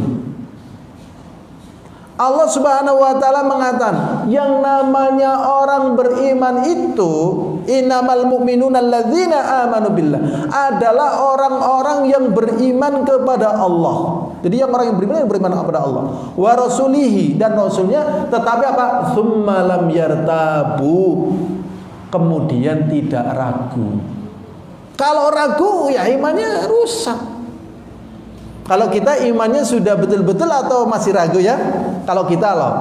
Allah Subhanahu wa taala mengatakan yang namanya orang beriman itu innamal mu'minuna alladzina amanu billah adalah orang-orang yang beriman kepada Allah. Jadi yang orang yang beriman kepada Allah wa rasulihi dan rasulnya, tetapi apa? Tsumma lam yartabu, kemudian tidak ragu. Kalau ragu ya imannya rusak. Kalau kita imannya sudah betul-betul atau masih ragu ya? Kalau kita loh,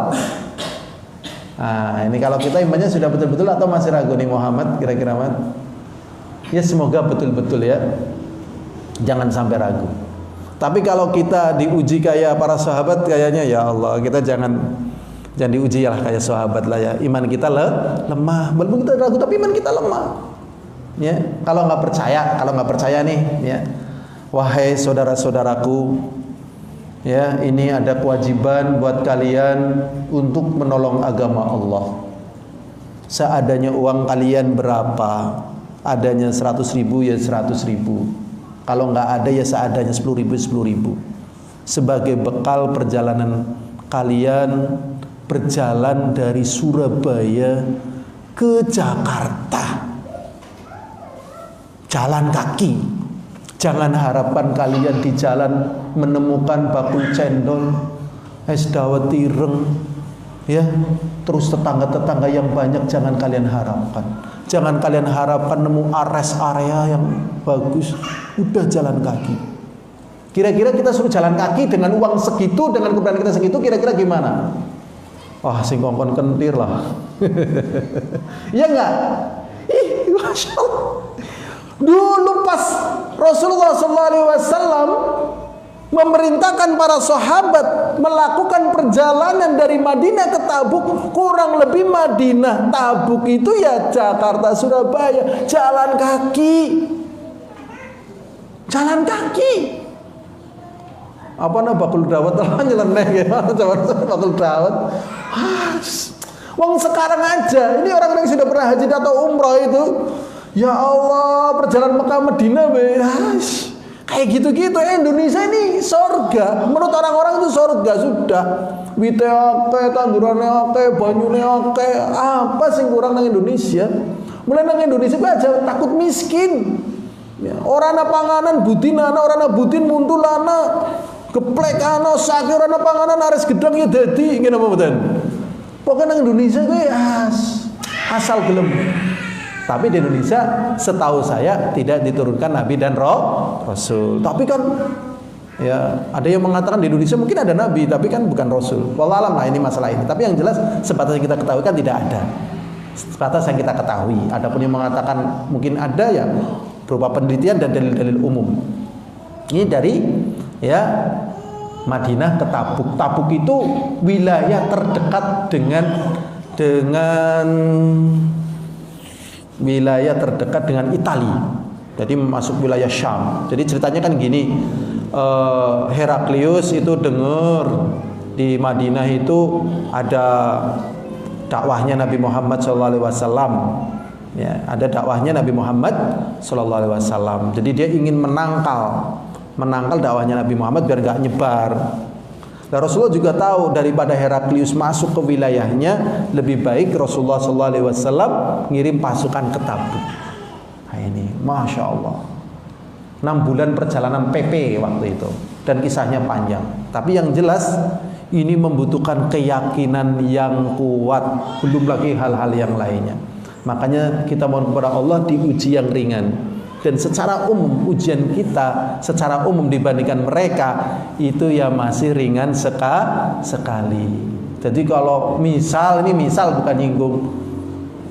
Nah, ini kalau kita imannya sudah betul-betul atau masih ragu nih Muhammad, kira-kira Muhammad? Ya semoga betul-betul ya. Jangan sampai ragu. Tapi kalau kita diuji kayak para sahabat, kayaknya ya Allah, kita jangan diuji lah kayak sahabat lah ya. Iman kita lemah. Walaupun kita ragu tapi iman kita lemah. Ya, kalau nggak percaya nih, ya. Wahai saudara-saudaraku, ya, ini ada kewajiban buat kalian untuk menolong agama Allah. Seadanya uang kalian berapa? Adanya 100.000 ya 100.000. Kalau nggak ada ya seadanya 10.000 10.000. Sebagai bekal perjalanan kalian berjalan dari Surabaya ke Jakarta. Jalan kaki. Jangan harapkan kalian di jalan menemukan bakul cendol, es dawet ireng, ya. Terus tetangga-tetangga yang banyak jangan kalian harapkan. Jangan kalian harapkan nemu rest area yang bagus. Udah jalan kaki. Kira-kira kita suruh jalan kaki dengan uang segitu, dengan keberanian kita segitu, kira-kira gimana? Wah, sing kongkon kentir lah. Iya enggak? Ih, Masya Allah. Dulu pas Rasulullah SAW memerintahkan para sahabat melakukan perjalanan dari Madinah ke Tabuk, kurang lebih Madinah Tabuk itu ya Jakarta Surabaya, jalan kaki. Jalan kaki. Apa nama bakul dawet lah nyeleneh ya, bakul dawet. Wong sekarang aja, ini orang-orang yang sudah pernah haji atau umroh itu, ya Allah, perjalanan Mekah Madinah kayak gitu-gitu. Indonesia ini surga. Menurut orang-orang itu surga sudah. Wite oke, tandurane oke, banyune oke. Apa sih kurang nang Indonesia? Mulai nang Indonesia gue aja takut miskin. Ya, orana panganan budinana, orana budin muntulana, geplek ana sakit orana panganan ares gedang ya dadi ngene apa mboten. Pokoke nang Indonesia gue asal gelem. Tapi di Indonesia setahu saya tidak diturunkan Nabi dan Rasul. Tapi kan ya ada yang mengatakan di Indonesia mungkin ada Nabi tapi kan bukan Rasul. Wallah alam lah ini masalah ini. Tapi yang jelas sebatas yang kita ketahui kan tidak ada. Sebatas yang kita ketahui. Adapun yang mengatakan mungkin ada ya berupa penelitian dan dalil-dalil umum. Ini dari ya Madinah ke Tabuk. Tabuk itu wilayah terdekat dengan wilayah terdekat dengan Italia. Jadi masuk wilayah Syam. Jadi ceritanya kan gini, Heraklius itu dengar di Madinah itu ada dakwahnya Nabi Muhammad SAW. Ya, ada dakwahnya Nabi Muhammad SAW. Jadi dia ingin menangkal dakwahnya Nabi Muhammad biar gak nyebar. Nah, Rasulullah juga tahu daripada Heraklius masuk ke wilayahnya, lebih baik Rasulullah SAW ngirim pasukan ke Tabuk. Nah, ini Masya Allah 6 bulan perjalanan PP waktu itu. Dan kisahnya panjang. Tapi yang jelas ini membutuhkan keyakinan yang kuat, belum lagi hal-hal yang lainnya. Makanya kita mohon kepada Allah diuji yang ringan. Dan secara umum ujian kita secara umum dibandingkan mereka itu ya masih ringan sekali. Jadi kalau misal bukan nyinggung.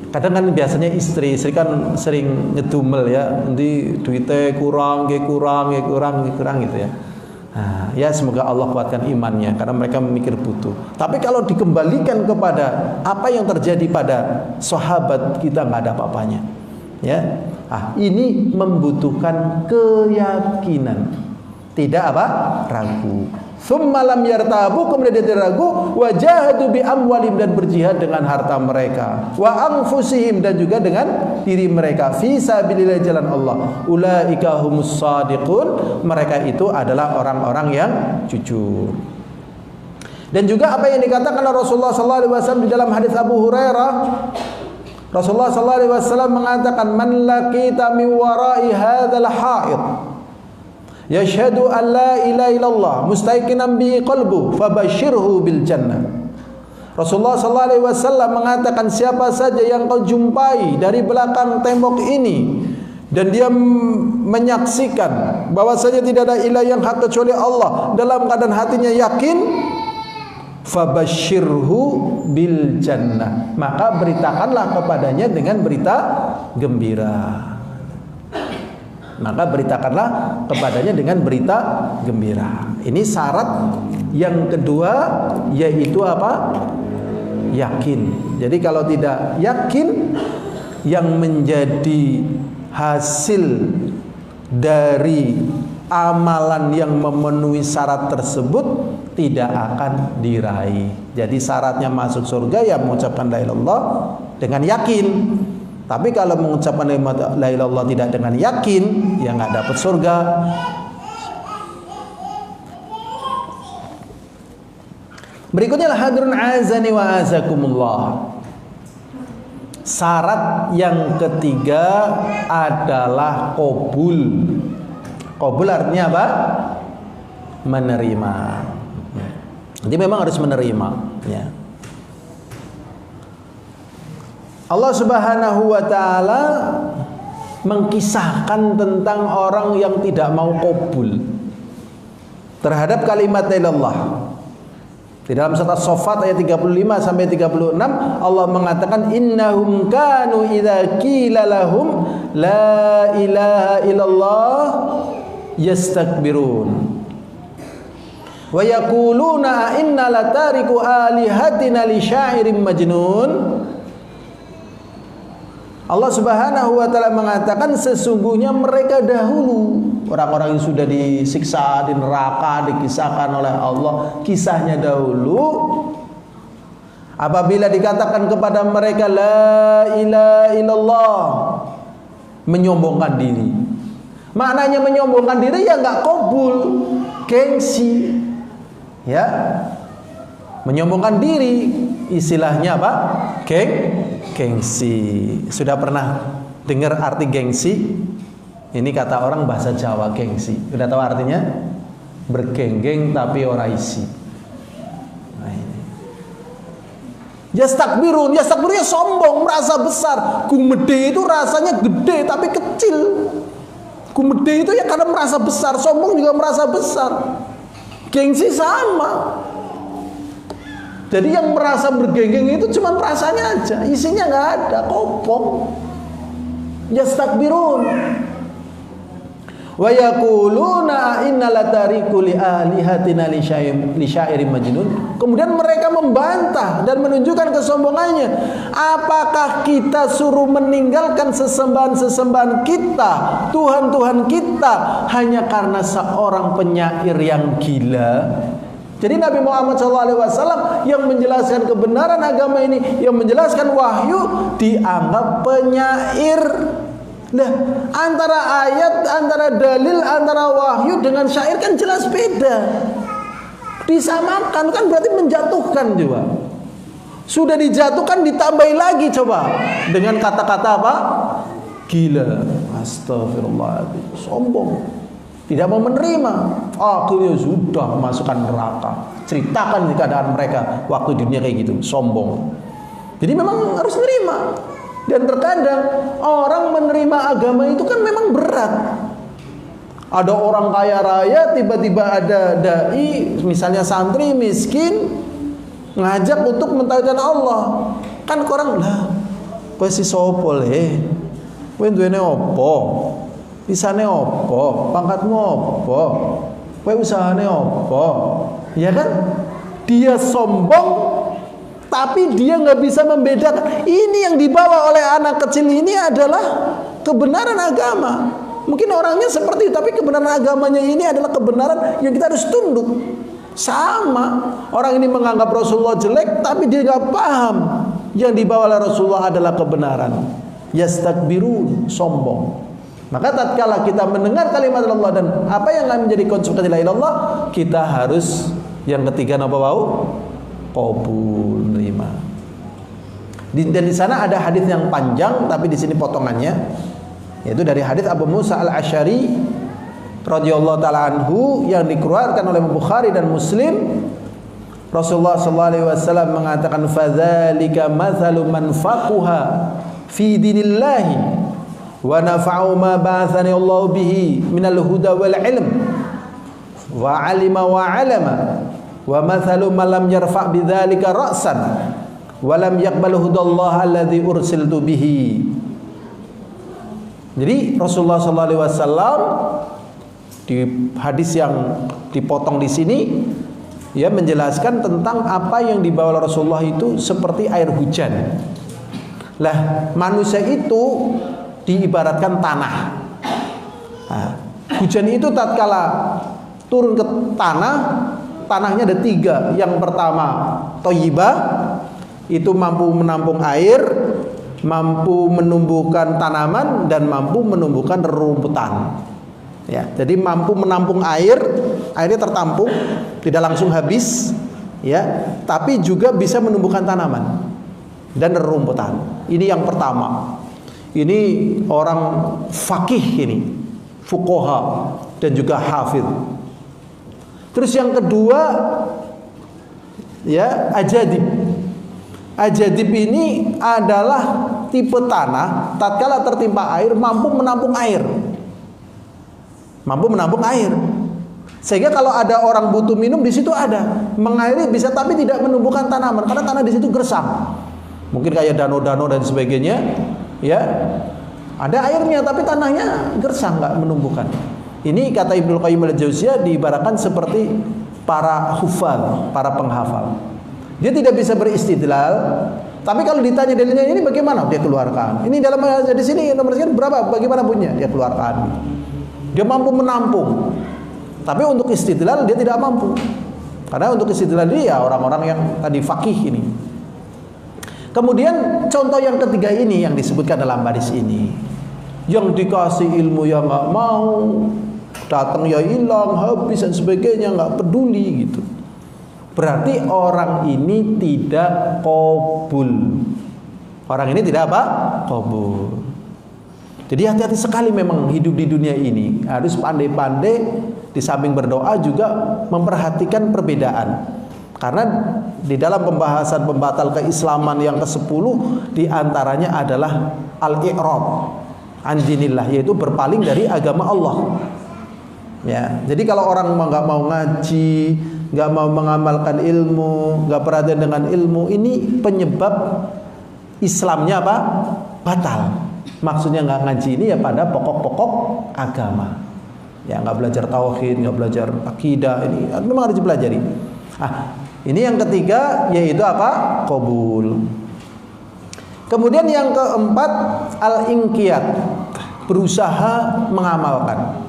Kadang kan biasanya istri kan sering ngedumel ya, nanti duitnya kurang gitu ya. Nah, ya semoga Allah kuatkan imannya karena mereka memikir butuh. Tapi kalau dikembalikan kepada apa yang terjadi pada sahabat, kita nggak ada apa-apanya. Ya. Ini membutuhkan keyakinan. Tidak ragu. Tsumma lam yartabu, kemudian dia tidak ragu, wajahadu bi amwalim, dan berjihad dengan harta mereka, wa anfusihim, dan juga dengan diri mereka, fi sabilillah, jalan Allah. Ulaika humus shadiqun, mereka itu adalah orang-orang yang jujur. Dan juga apa yang dikatakan oleh Rasulullah SAW di dalam hadis Abu Hurairah, Rasulullah SAW mengatakan, man laqita min wara'i hadzal ha'id yashhadu an la ilaha illallah mustaiqinan bi qalbu fabashirhu bil jannah. Rasulullah SAW mengatakan, siapa saja yang kau jumpai dari belakang tembok ini dan dia menyaksikan bahwasanya tidak ada ilah yang hak kecuali Allah, dalam keadaan hatinya yakin, Fabashshirhu bil jannah, maka beritakanlah kepadanya dengan berita gembira. Maka beritakanlah kepadanya dengan berita gembira. Ini syarat yang kedua, yaitu apa? Yakin. Jadi kalau tidak yakin, yang menjadi hasil dari amalan yang memenuhi syarat tersebut tidak akan diraih. Jadi syaratnya masuk surga ya mengucapkan la ilaha illallah dengan yakin. Tapi kalau mengucapkan la ilaha illallah tidak dengan yakin, ya nggak dapat surga. Berikutnya hadirin azani wa azakumullah. Syarat yang ketiga adalah qabul. Qabul artinya apa? Menerima. Jadi memang harus menerima, ya. Allah Subhanahu wa taala mengkisahkan tentang orang yang tidak mau qabul terhadap kalimat la ilaha illallah. Di dalam surat As-Saffat ayat 35 sampai 36 Allah mengatakan innahum kanu idza qila lahum la ilaha illallah yastakbirun wa yaquluna inna latariku alihatina li syairin majnun. Allah Subhanahu wa taala mengatakan sesungguhnya mereka dahulu, orang-orang yang sudah disiksa di neraka, dikisahkan oleh Allah kisahnya dahulu, apabila dikatakan kepada mereka la ilaha illallah, menyombongkan diri. Maknanya menyombongkan diri ya nggak qabul, gengsi, ya, menyombongkan diri, istilahnya apa? Gengsi. Sudah pernah dengar arti gengsi? Ini kata orang bahasa Jawa, gengsi. Sudah tahu artinya? Bergenggeng tapi ora isi. Nah, ini. Yastakbirun, yastakbirun ya sombong, merasa besar. Gumede itu rasanya gede tapi kecil. Gumede itu ya karena merasa besar, sombong juga merasa besar. Gengsi sama. Jadi yang merasa bergenggeng itu cuma perasaannya aja, isinya nggak ada, kopong. Yastakbirun. Wa yaquluna inna latariku li alihatina li syairin majnun. Kemudian mereka membantah dan menunjukkan kesombongannya. Apakah kita suruh meninggalkan sesembahan-sesembahan kita, Tuhan-Tuhan kita hanya karena seorang penyair yang gila? Jadi Nabi Muhammad SAW yang menjelaskan kebenaran agama ini, yang menjelaskan wahyu, dianggap penyair. Nah, antara ayat, antara dalil, antara wahyu dengan syair kan jelas beda. Disamakan kan berarti menjatuhkan juga. Sudah dijatuhkan ditambahi lagi coba dengan kata-kata apa? Gila. Astagfirullahaladzim. Sombong. Tidak mau menerima, akhirnya sudah masukkan neraka. Ceritakan keadaan mereka waktu dunia kayak gitu, sombong. Jadi memang harus menerima. Dan terkadang orang menerima agama itu kan memang berat. Ada orang kaya raya, tiba-tiba ada dai, misalnya santri miskin, ngajak untuk mentauhidkan Allah. Kan orang lah, kowe si sopo le, kowe duwene opo? Isane opo, pangkatmu opo, kowe usahane opo, ya kan? Dia sombong, tapi dia nggak bisa membedakan. Ini yang dibawa oleh anak kecil ini adalah kebenaran agama. Mungkin orangnya seperti itu, tapi kebenaran agamanya ini adalah kebenaran yang kita harus tunduk. Sama, orang ini menganggap Rasulullah jelek, tapi dia nggak paham yang dibawa oleh Rasulullah adalah kebenaran. Yastakbirun, sombong. Maka tatkala kita mendengar kalimat Allah dan apa yang akan menjadi konsekuensi la ilaha illallah, kita harus yang ketiga apa bau? Qabul, menerima. Dan di sana ada hadis yang panjang, tapi di sini potongannya, yaitu dari hadis Abu Musa al-Asy'ari radhiyallahu taala anhu yang dikeluarkan oleh Bukhari dan Muslim. Rasulullah sallallahu alaihi wasallam mengatakan fadzalika mathalu man faquha fi dinillahi wa nafa'u ma ba'athani Allah bihi minal huda wal ilm wa alima wa alama wa mathalu man lam yarfa' bidzalika ra'san wa lam yaqbal hudallah alladzi ursiltu bihi. Jadi Rasulullah sallallahu alaihi wasallam di hadis yang dipotong di sini ya menjelaskan tentang apa yang dibawa Rasulullah itu seperti air hujan. Lah, manusia itu diibaratkan tanah. Nah, hujan itu tatkala turun ke tanah, tanahnya ada 3. Yang pertama thayyibah, itu mampu menampung air, mampu menumbuhkan tanaman, dan mampu menumbuhkan rerumputan. Ya, jadi mampu menampung air, airnya tertampung, tidak langsung habis, ya, tapi juga bisa menumbuhkan tanaman dan rerumputan. Ini yang pertama. Ini orang fakih ini, fuqaha dan juga hafidh. Terus yang kedua, ya, ajadib. Ajadib ini adalah tipe tanah tatkala tertimpa air mampu menampung air. Mampu menampung air. Sehingga kalau ada orang butuh minum di situ ada, mengairi bisa, tapi tidak menumbuhkan tanaman karena tanah di situ gersang. Mungkin kayak danau-danau dan sebagainya, ya. Ada airnya tapi tanahnya gersang, nggak menumbuhkan. Ini kata Ibnu Qayyim al-Jauziyah diibaratkan seperti para hufal, para penghafal. Dia tidak bisa beristidlal, tapi kalau ditanya dalilnya ini bagaimana, dia keluarkan. Ini dalam di sini nomor sekian berapa, bagaimana bunyinya, dia keluarkan. Dia mampu menampung. Tapi untuk istidlal dia tidak mampu. Karena untuk istidlal dia orang-orang yang tadi fakih ini. Kemudian contoh yang ketiga ini yang disebutkan dalam baris ini. Yang dikasih ilmu yang nggak mau, datang ya hilang, habis dan sebagainya, nggak peduli gitu. Berarti orang ini tidak qabul. Orang ini tidak apa? Qabul. Jadi hati-hati sekali memang hidup di dunia ini. Harus pandai-pandai di samping berdoa juga memperhatikan perbedaan. Karena di dalam pembahasan pembatal keislaman yang ke-10 diantaranya adalah al-i'rad an dinillah, yaitu berpaling dari agama Allah. Ya, jadi kalau orang nggak mau ngaji, nggak mau mengamalkan ilmu, nggak perhatian dengan ilmu, ini penyebab Islamnya apa? Batal. Maksudnya nggak ngaji ini ya pada pokok-pokok agama. Ya, nggak belajar tauhid, nggak belajar akidah, ini memang harus dipelajari. Ini yang ketiga, yaitu apa? Qabul. Kemudian yang keempat, al-inqiyad, berusaha mengamalkan.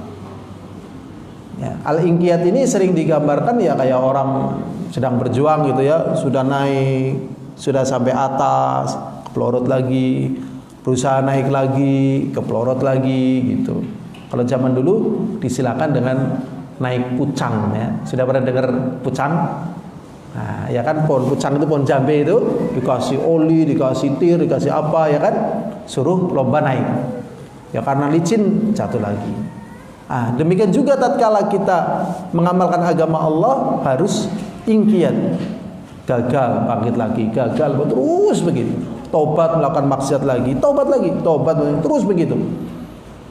Ya, al-inqiyad ini sering digambarkan ya kayak orang sedang berjuang gitu ya, sudah naik, sudah sampai atas, pelorot lagi, berusaha naik lagi, kepelorot lagi gitu. Kalau zaman dulu disilakan dengan naik pucang ya. Sudah pernah dengar pucang? Nah, ya kan pohon pucang itu pohon jambe itu dikasih oli, dikasih tir, dikasih apa ya kan? Suruh lomba naik. Ya karena licin jatuh lagi. Demikian juga tatkala kita mengamalkan agama Allah harus inqiyad. Gagal bangkit lagi, gagal terus begitu. Tobat melakukan maksiat lagi, tobat lagi, tobat terus begitu.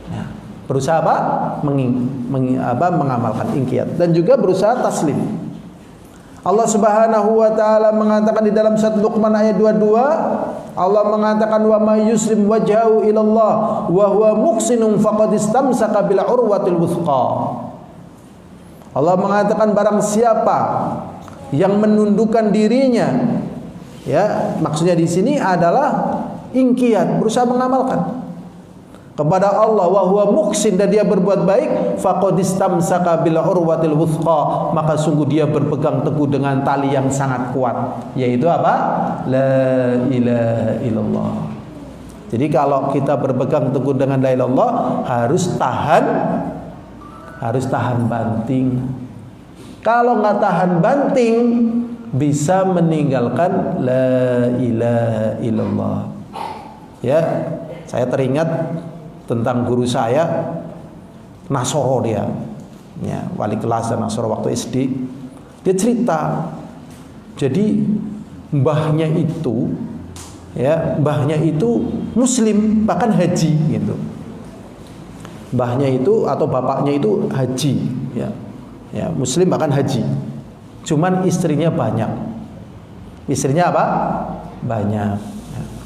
Ya, berusaha apa? Mengamalkan inqiyad dan juga berusaha taslim. Allah Subhanahu wa taala mengatakan di dalam surat Luqman ayat 22, Allah mengatakan wa may yuslim wajhahu ilallah wa huwa muhsinun faqad istamsaka bil urwatil wuthqa. Allah mengatakan barang siapa yang menundukkan dirinya, ya, maksudnya di sini adalah inqiyad, berusaha mengamalkan kepada Allah, wa huwa muhsin, dan dia berbuat baik, faqad istamsaka bil urwatil wuthqa, maka sungguh dia berpegang teguh dengan tali yang sangat kuat, yaitu apa? La ilaha illallah. Jadi kalau kita berpegang teguh dengan la ilaha illallah harus tahan banting. Kalau nggak tahan banting bisa meninggalkan la ilaha illallah. Ya, saya teringat tentang guru saya, Nasoro dia, ya, wali kelas dan Nasoro waktu SD. Dia cerita, jadi mbahnya itu, ya, mbahnya itu Muslim bahkan haji, gitu. Mbahnya itu atau bapaknya itu haji, ya, ya, Muslim bahkan haji. cuman istrinya banyak. Istrinya apa? Banyak.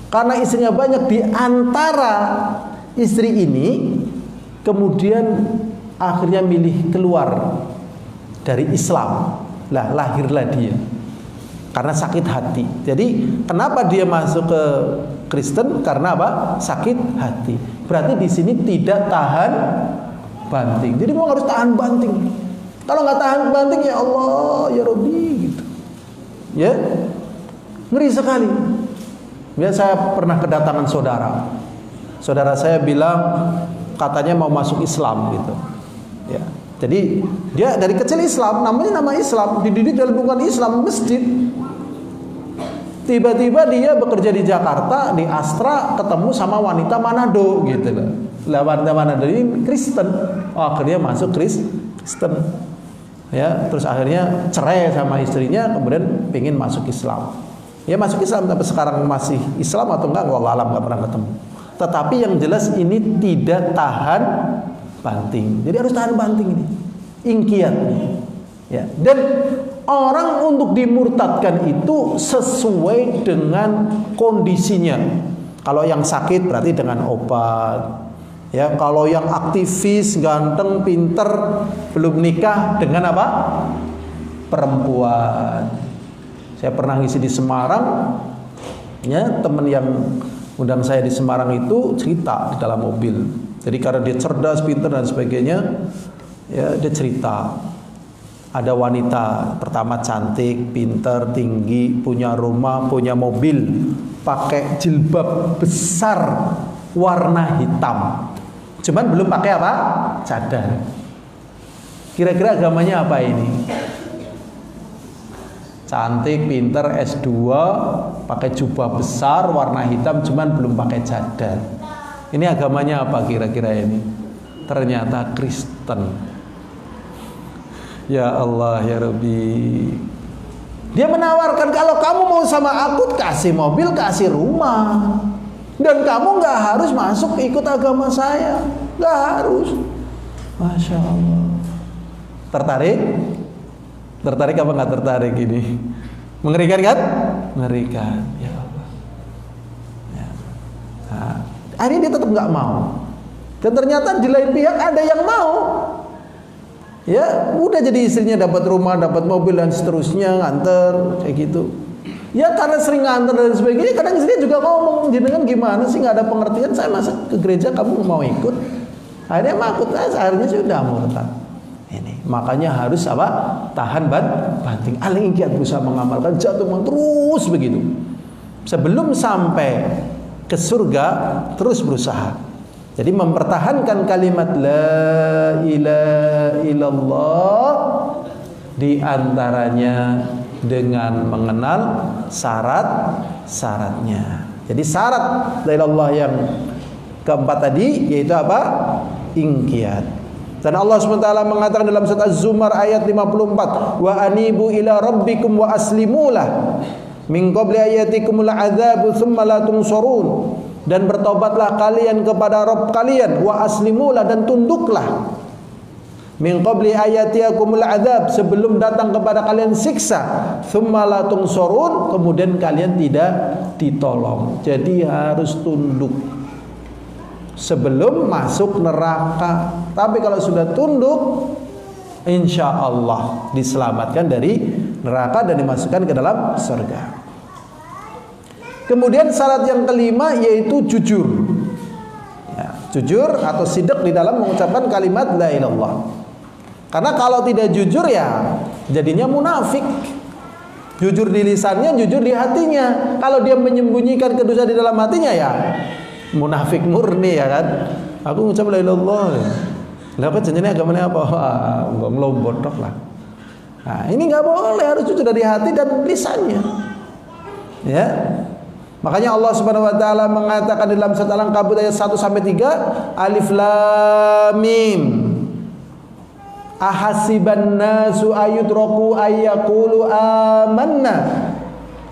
Karena istrinya banyak, di antara istri ini kemudian akhirnya milih keluar dari Islam. Lah, lahirlah dia karena sakit hati. Jadi kenapa dia masuk ke Kristen? Karena apa? Sakit hati. Berarti di sini tidak tahan banting. Jadi mau harus tahan banting. Kalau nggak tahan banting, ya Allah, ya Rabbi, gitu. Ya, ngeri sekali. Ya, saya pernah kedatangan saudara. Saudara saya bilang katanya mau masuk Islam gitu. Ya. Jadi dia dari kecil Islam, namanya nama Islam, dididik dalam lingkungan Islam, masjid. Tiba-tiba dia bekerja di Jakarta, di Astra, ketemu sama wanita Manado gitu loh. Lah, wanita Manado ini Kristen. Oh, akhirnya masuk Kristen. Ya, terus akhirnya cerai sama istrinya, kemudian pengen masuk Islam. Ya, masuk Islam, tapi sekarang masih Islam atau enggak, wallah alam, enggak pernah ketemu. Tetapi yang jelas ini tidak tahan banting. Jadi harus tahan banting ini. Ingkiat nih. Ya, dan orang untuk dimurtadkan itu sesuai dengan kondisinya. Kalau yang sakit berarti dengan obat. Ya, kalau yang aktivis, ganteng, pinter, belum nikah, dengan apa? Perempuan. Saya pernah ngisi di Semarang. Ya, teman yang undang saya di Semarang itu cerita di dalam mobil. Jadi karena dia cerdas, pinter dan sebagainya, ya dia cerita. Ada wanita pertama cantik, pinter, tinggi, punya rumah, punya mobil, pakai jilbab besar warna hitam. Cuman belum pakai apa? Cadar. Kira-kira agamanya apa ini? Cantik, pinter, S2, pakai jubah besar warna hitam, cuman belum pakai cadar. Ini agamanya apa kira-kira ini? Ternyata Kristen. Ya Allah, ya Rabbi. Dia menawarkan, kalau kamu mau sama aku, kasih mobil, kasih rumah, dan kamu gak harus masuk ikut agama saya. Gak harus. Masya Allah. Tertarik? Tertarik apa gak tertarik ini? Mengerikan kan? Mengerikan. Ya Allah. Ya. Nah, akhirnya dia tetap gak mau. Dan ternyata di lain pihak ada yang mau. Ya, udah jadi istrinya dapat rumah, dapat mobil dan seterusnya, nganter kayak gitu. Ya karena sering nganter dan sebagainya, kadang istrinya juga ngomong, jenengan gimana sih, nggak ada pengertian, saya masa ke gereja kamu mau ikut. Akhirnya makut, akhirnya sudah murtad. Ini makanya harus apa? Tahan banting, aling giat berusaha mengamalkan, jatuh terus begitu. Sebelum sampai ke surga terus berusaha. Jadi mempertahankan kalimat la ilaha illallah di antaranya dengan mengenal syarat-syaratnya. Jadi syarat la ilallah yang keempat tadi yaitu apa? Ingkiyat. Dan Allah SWT mengatakan dalam surat Az-Zumar ayat 54, wa anibu ila rabbikum wa aslimulah min qabli ayatikumul adzabu thumma la tunsurun. Dan bertobatlah kalian kepada Rabb kalian, wa aslimulah, dan tunduklah, min qabli ayatikumul adzab, sebelum datang kepada kalian siksa, tsumma la tunsurun, kemudian kalian tidak ditolong. Jadi harus tunduk sebelum masuk neraka. Tapi kalau sudah tunduk, insya Allah diselamatkan dari neraka dan dimasukkan ke dalam surga. Kemudian syarat yang kelima yaitu jujur. Ya, jujur atau sidq di dalam mengucapkan kalimat la ilallah. Karena kalau tidak jujur ya jadinya munafik. Jujur di lisannya, jujur di hatinya. Kalau dia menyembunyikan kedosa di dalam hatinya ya munafik murni, ya kan. Aku mengucap la ilallah. Lah apa janjinya agamanya apa? Enggak ngelobotok lah. Nah, ini enggak boleh, harus jujur dari hati dan lisannya. Ya. Makanya Allah Subhanahu wa taala mengatakan dalam surat Al-Ankabut ayat 1 sampai 3, Alif Lam Mim. Ahasiban nasu ayudraku ayyaqulu amanna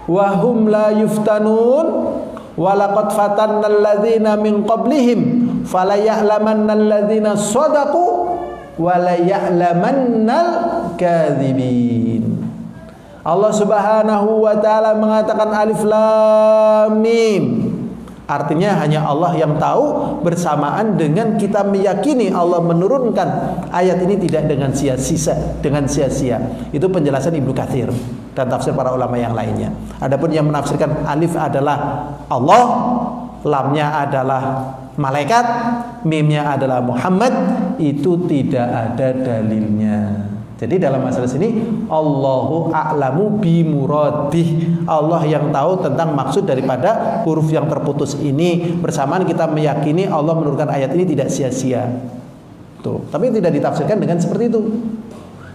wa hum la yuftanun wa laqad fatanna alladzina min qablihim fala ya'lamanna alladzina shadaqu wa la ya'lamannal kadzibin. Allah Subhanahu wa taala mengatakan alif lam mim. Artinya hanya Allah yang tahu, bersamaan dengan kita meyakini Allah menurunkan ayat ini tidak dengan sia-sia. Itu penjelasan Ibnu Katsir dan tafsir para ulama yang lainnya. Adapun yang menafsirkan alif adalah Allah, lamnya adalah malaikat, mimnya adalah Muhammad, itu tidak ada dalilnya. Jadi dalam masalah sini Allahu a'lamu bimuradih, Allah yang tahu tentang maksud daripada huruf yang terputus ini. Bersamaan kita meyakini Allah menurunkan ayat ini tidak sia-sia. Tuh, tapi tidak ditafsirkan dengan seperti itu.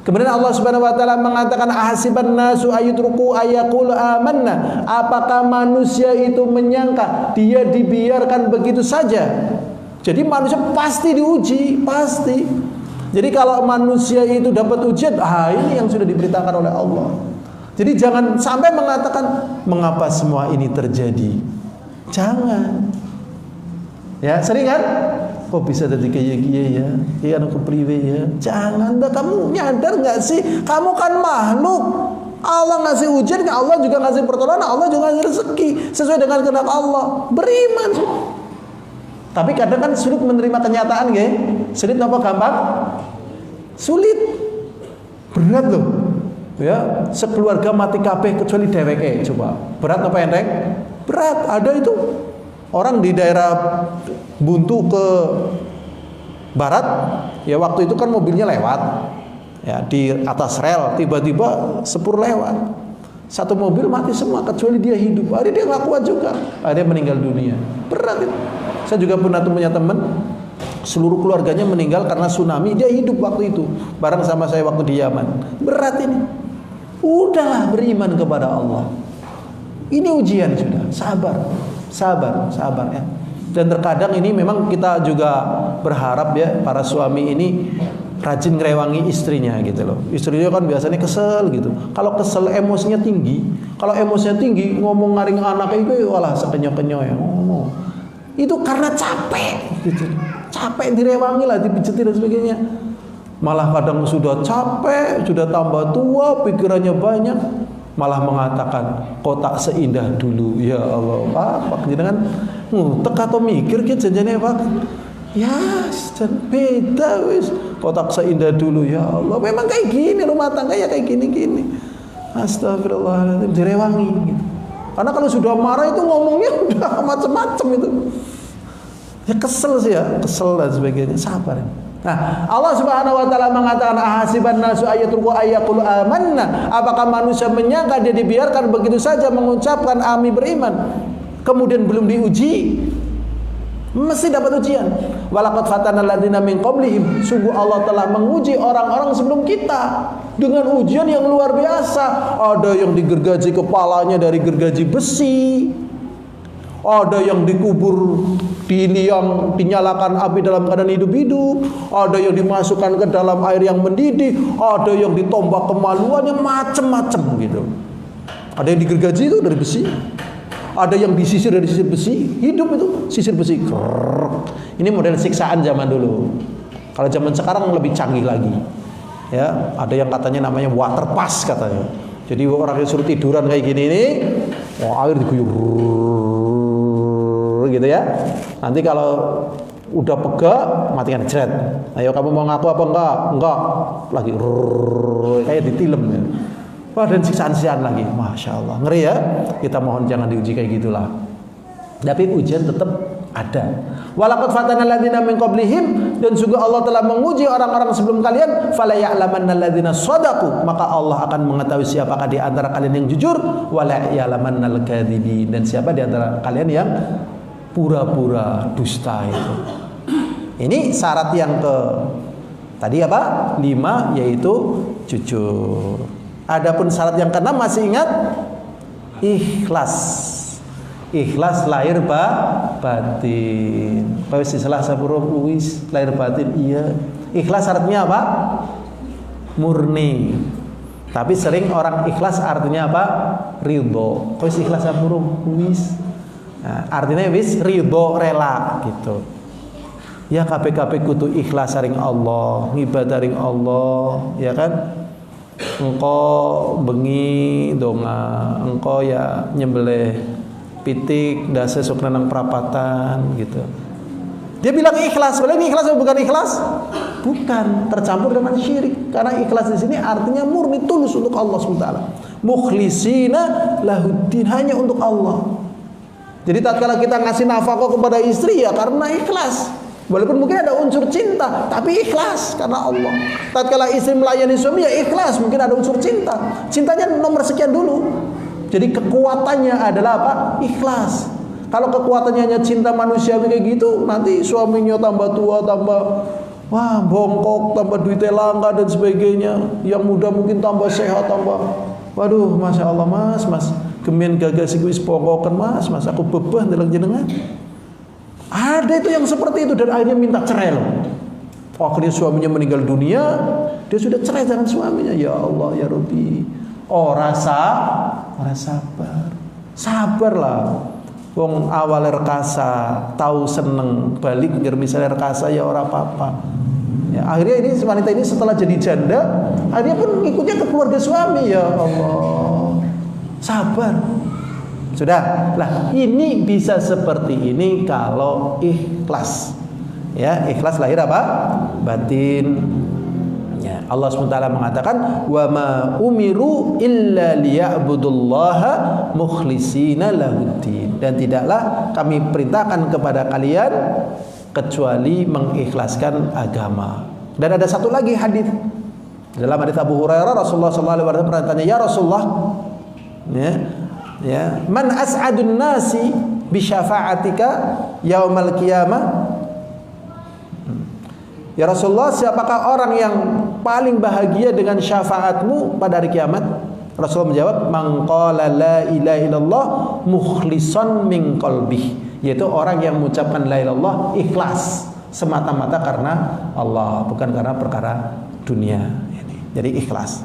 Kemudian Allah Subhanahu wa taala mengatakan ahasiban nasu ayutruku ayaqulu amanna. Apakah manusia itu menyangka dia dibiarkan begitu saja? Jadi manusia pasti diuji, pasti. Jadi kalau manusia itu dapat ujian, ini yang sudah diberitakan oleh Allah. Jadi jangan sampai mengatakan mengapa semua ini terjadi. Jangan. Ya, sering kan? Kok bisa jadi kayak gini ya? Iya anak priwe ya. Jangan, kamu nyadar nggak sih? Kamu kan makhluk. Allah ngasih ujian, Allah juga ngasih pertolongan, Allah juga ngasih rezeki sesuai dengan kehendak Allah. Beriman. Tapi kadang kan sulit menerima kenyataan, ya. Sulit apa gampang? Sulit. Berat loh. Ya, sekeluarga mati kabeh kecuali dheweke, coba. Berat apa enteng? Berat. Ada itu orang di daerah Buntu ke barat, ya waktu itu kan mobilnya lewat. Ya, di atas rel tiba-tiba sepur lewat. Satu mobil mati semua kecuali dia hidup. Akhirnya dia nggak kuat juga. Akhirnya meninggal dunia. Berat itu. Saya juga pernah punya teman, seluruh keluarganya meninggal karena tsunami, dia hidup waktu itu bareng sama saya waktu di Yaman. Berat ini. Udahlah, beriman kepada Allah. Ini ujian sudah, sabar ya. Dan terkadang ini memang kita juga berharap ya, para suami ini rajin ngerewangi istrinya gitu loh. Istrinya kan biasanya kesel gitu. Kalau kesel emosinya tinggi. Kalau emosinya tinggi, ngomong ngaring anak itu walah sekenyo-kenyo ya ngomong. Itu karena capek gitu. Capek direwangi lah, dipijetin dan sebagainya. Malah kadang sudah capek, sudah tambah tua, pikirannya banyak, malah mengatakan kok tak seindah dulu. Ya Allah, Pak jenengan ngutek atau mikir ki janjane Pak? Ya, beda wis. Kok tak seindah dulu, ya Allah. Memang kayak gini rumah tangga ya, kayak gini-gini. Astagfirullahaladzim, direwangi gitu. Karena kalau sudah marah itu ngomongnya udah macam-macam itu. Ya kesel sih ya, kesel dan sebagainya. Sabar. Nah, Allah Subhanahu wa taala mengatakan ahasiban nasu ayatruku ayaqulu amanna. Apakah manusia menyangka dia dibiarkan begitu saja mengucapkan amin beriman, kemudian belum diuji? Mesti dapat ujian. Walaqad fatana alladziina min qablihim. Sungguh Allah telah menguji orang-orang sebelum kita dengan ujian yang luar biasa. Ada yang digergaji kepalanya dari gergaji besi. Ada yang dikubur di liang, dinyalakan api dalam keadaan hidup-hidup. Ada yang dimasukkan ke dalam air yang mendidih. Ada yang ditombak kemaluannya, macam-macam gitu. Ada yang digergaji itu dari besi. Ada yang disisir dari sisir besi, hidup itu sisir besi. Ini model siksaan zaman dulu. Kalau zaman sekarang lebih canggih lagi. Ya, ada yang katanya namanya water pass katanya. Jadi orang yang suruh tiduran kayak gini ini, air diguyur gitu ya. Nanti kalau udah pegak, matikan jret. Ayo kamu mau ngaku apa enggak? Enggak. Lagi kayak ditilem ya. Wah, dan siksaan-siksaan lagi. Masya Allah, ngeri ya. Kita mohon jangan diuji kayak gitulah. Tapi ujian tetap ada. Walaqad fatana alladziina min qablihim, dan juga Allah telah menguji orang-orang sebelum kalian. Fala ya'lamanna alladziina shadaqu, maka Allah akan mengetahui siapakah di antara kalian yang jujur, wala ya'lamannal kadzibin, dan siapa di antara kalian yang pura-pura dusta itu. Ini syarat yang ke tadi apa? 5, yaitu jujur. Adapun syarat yang ke-6 masih ingat? Ikhlas. Ikhlas lahir batin. Wis salah sapuro wis lahir batin iya. Ikhlas syaratnya apa? Murni. Tapi sering orang ikhlas artinya apa? Ridho. Wis ikhlas sapuro wis. Nah, artinya wis ridho, rela gitu. Ya kabeh kudu ikhlas saring Allah, ngibadah ring Allah, ya kan? engkau bengi donga, engkau ya nyembelih pitik dase sok nang perapatan gitu. Dia bilang ikhlas, boleh ini ikhlas atau bukan ikhlas? Bukan, tercampur dengan syirik. Karena ikhlas di sini artinya murni tulus untuk Allah SWT. Mukhlisina lahuddin, hanya untuk Allah. Jadi tatkala kita ngasih nafkah kepada istri ya karena ikhlas. Walaupun mungkin ada unsur cinta, tapi ikhlas karena Allah. Tatkala istri melayani suami ya ikhlas, mungkin ada unsur cinta. Cintanya nomor sekian dulu. Jadi kekuatannya adalah apa? Ikhlas. Kalau kekuatannya hanya cinta manusiawi kayak gitu, nanti suaminya tambah tua, tambah wah bongkok, tambah duitnya langka dan sebagainya. Yang muda mungkin tambah sehat, tambah waduh, masya Allah mas, kemen gagas iku wis pokoken mas, aku bebah ndeleng jenengan. Ada itu yang seperti itu dan akhirnya minta cerai loh. Akhirnya suaminya meninggal dunia, dia sudah cerai dengan suaminya. Ya Allah ya Rabbi, sabarlah. Wong awal rekasa tahu seneng balik nggak misalnya rekasa ya ora apa-apa. Ya, akhirnya ini wanita ini setelah jadi janda, akhirnya pun ikutnya ke keluarga suami. Ya Allah, sabar. Sudah, lah ini bisa seperti ini kalau ikhlas. Ya, ikhlas lahir apa? Batin. Ya, Allah SWT mengatakan wa ma umiru illa liya'budullaha mukhlisina lahuddin, dan tidaklah kami perintahkan kepada kalian kecuali mengikhlaskan agama. Dan ada satu lagi hadis dalam hadis Abu Hurairah, Rasulullah SAW pernah tanya, ya Rasulullah, man as'adun nasi bi syafa'atika yaumal qiyamah. Ya Rasulullah, siapakah orang yang paling bahagia dengan syafaatmu pada hari kiamat? Rasulullah menjawab, man qala la ilaha illallah mukhlishan min qalbih, yaitu orang yang mengucapkan la ilaha illallah ikhlas semata-mata karena Allah, bukan karena perkara dunia. Jadi ikhlas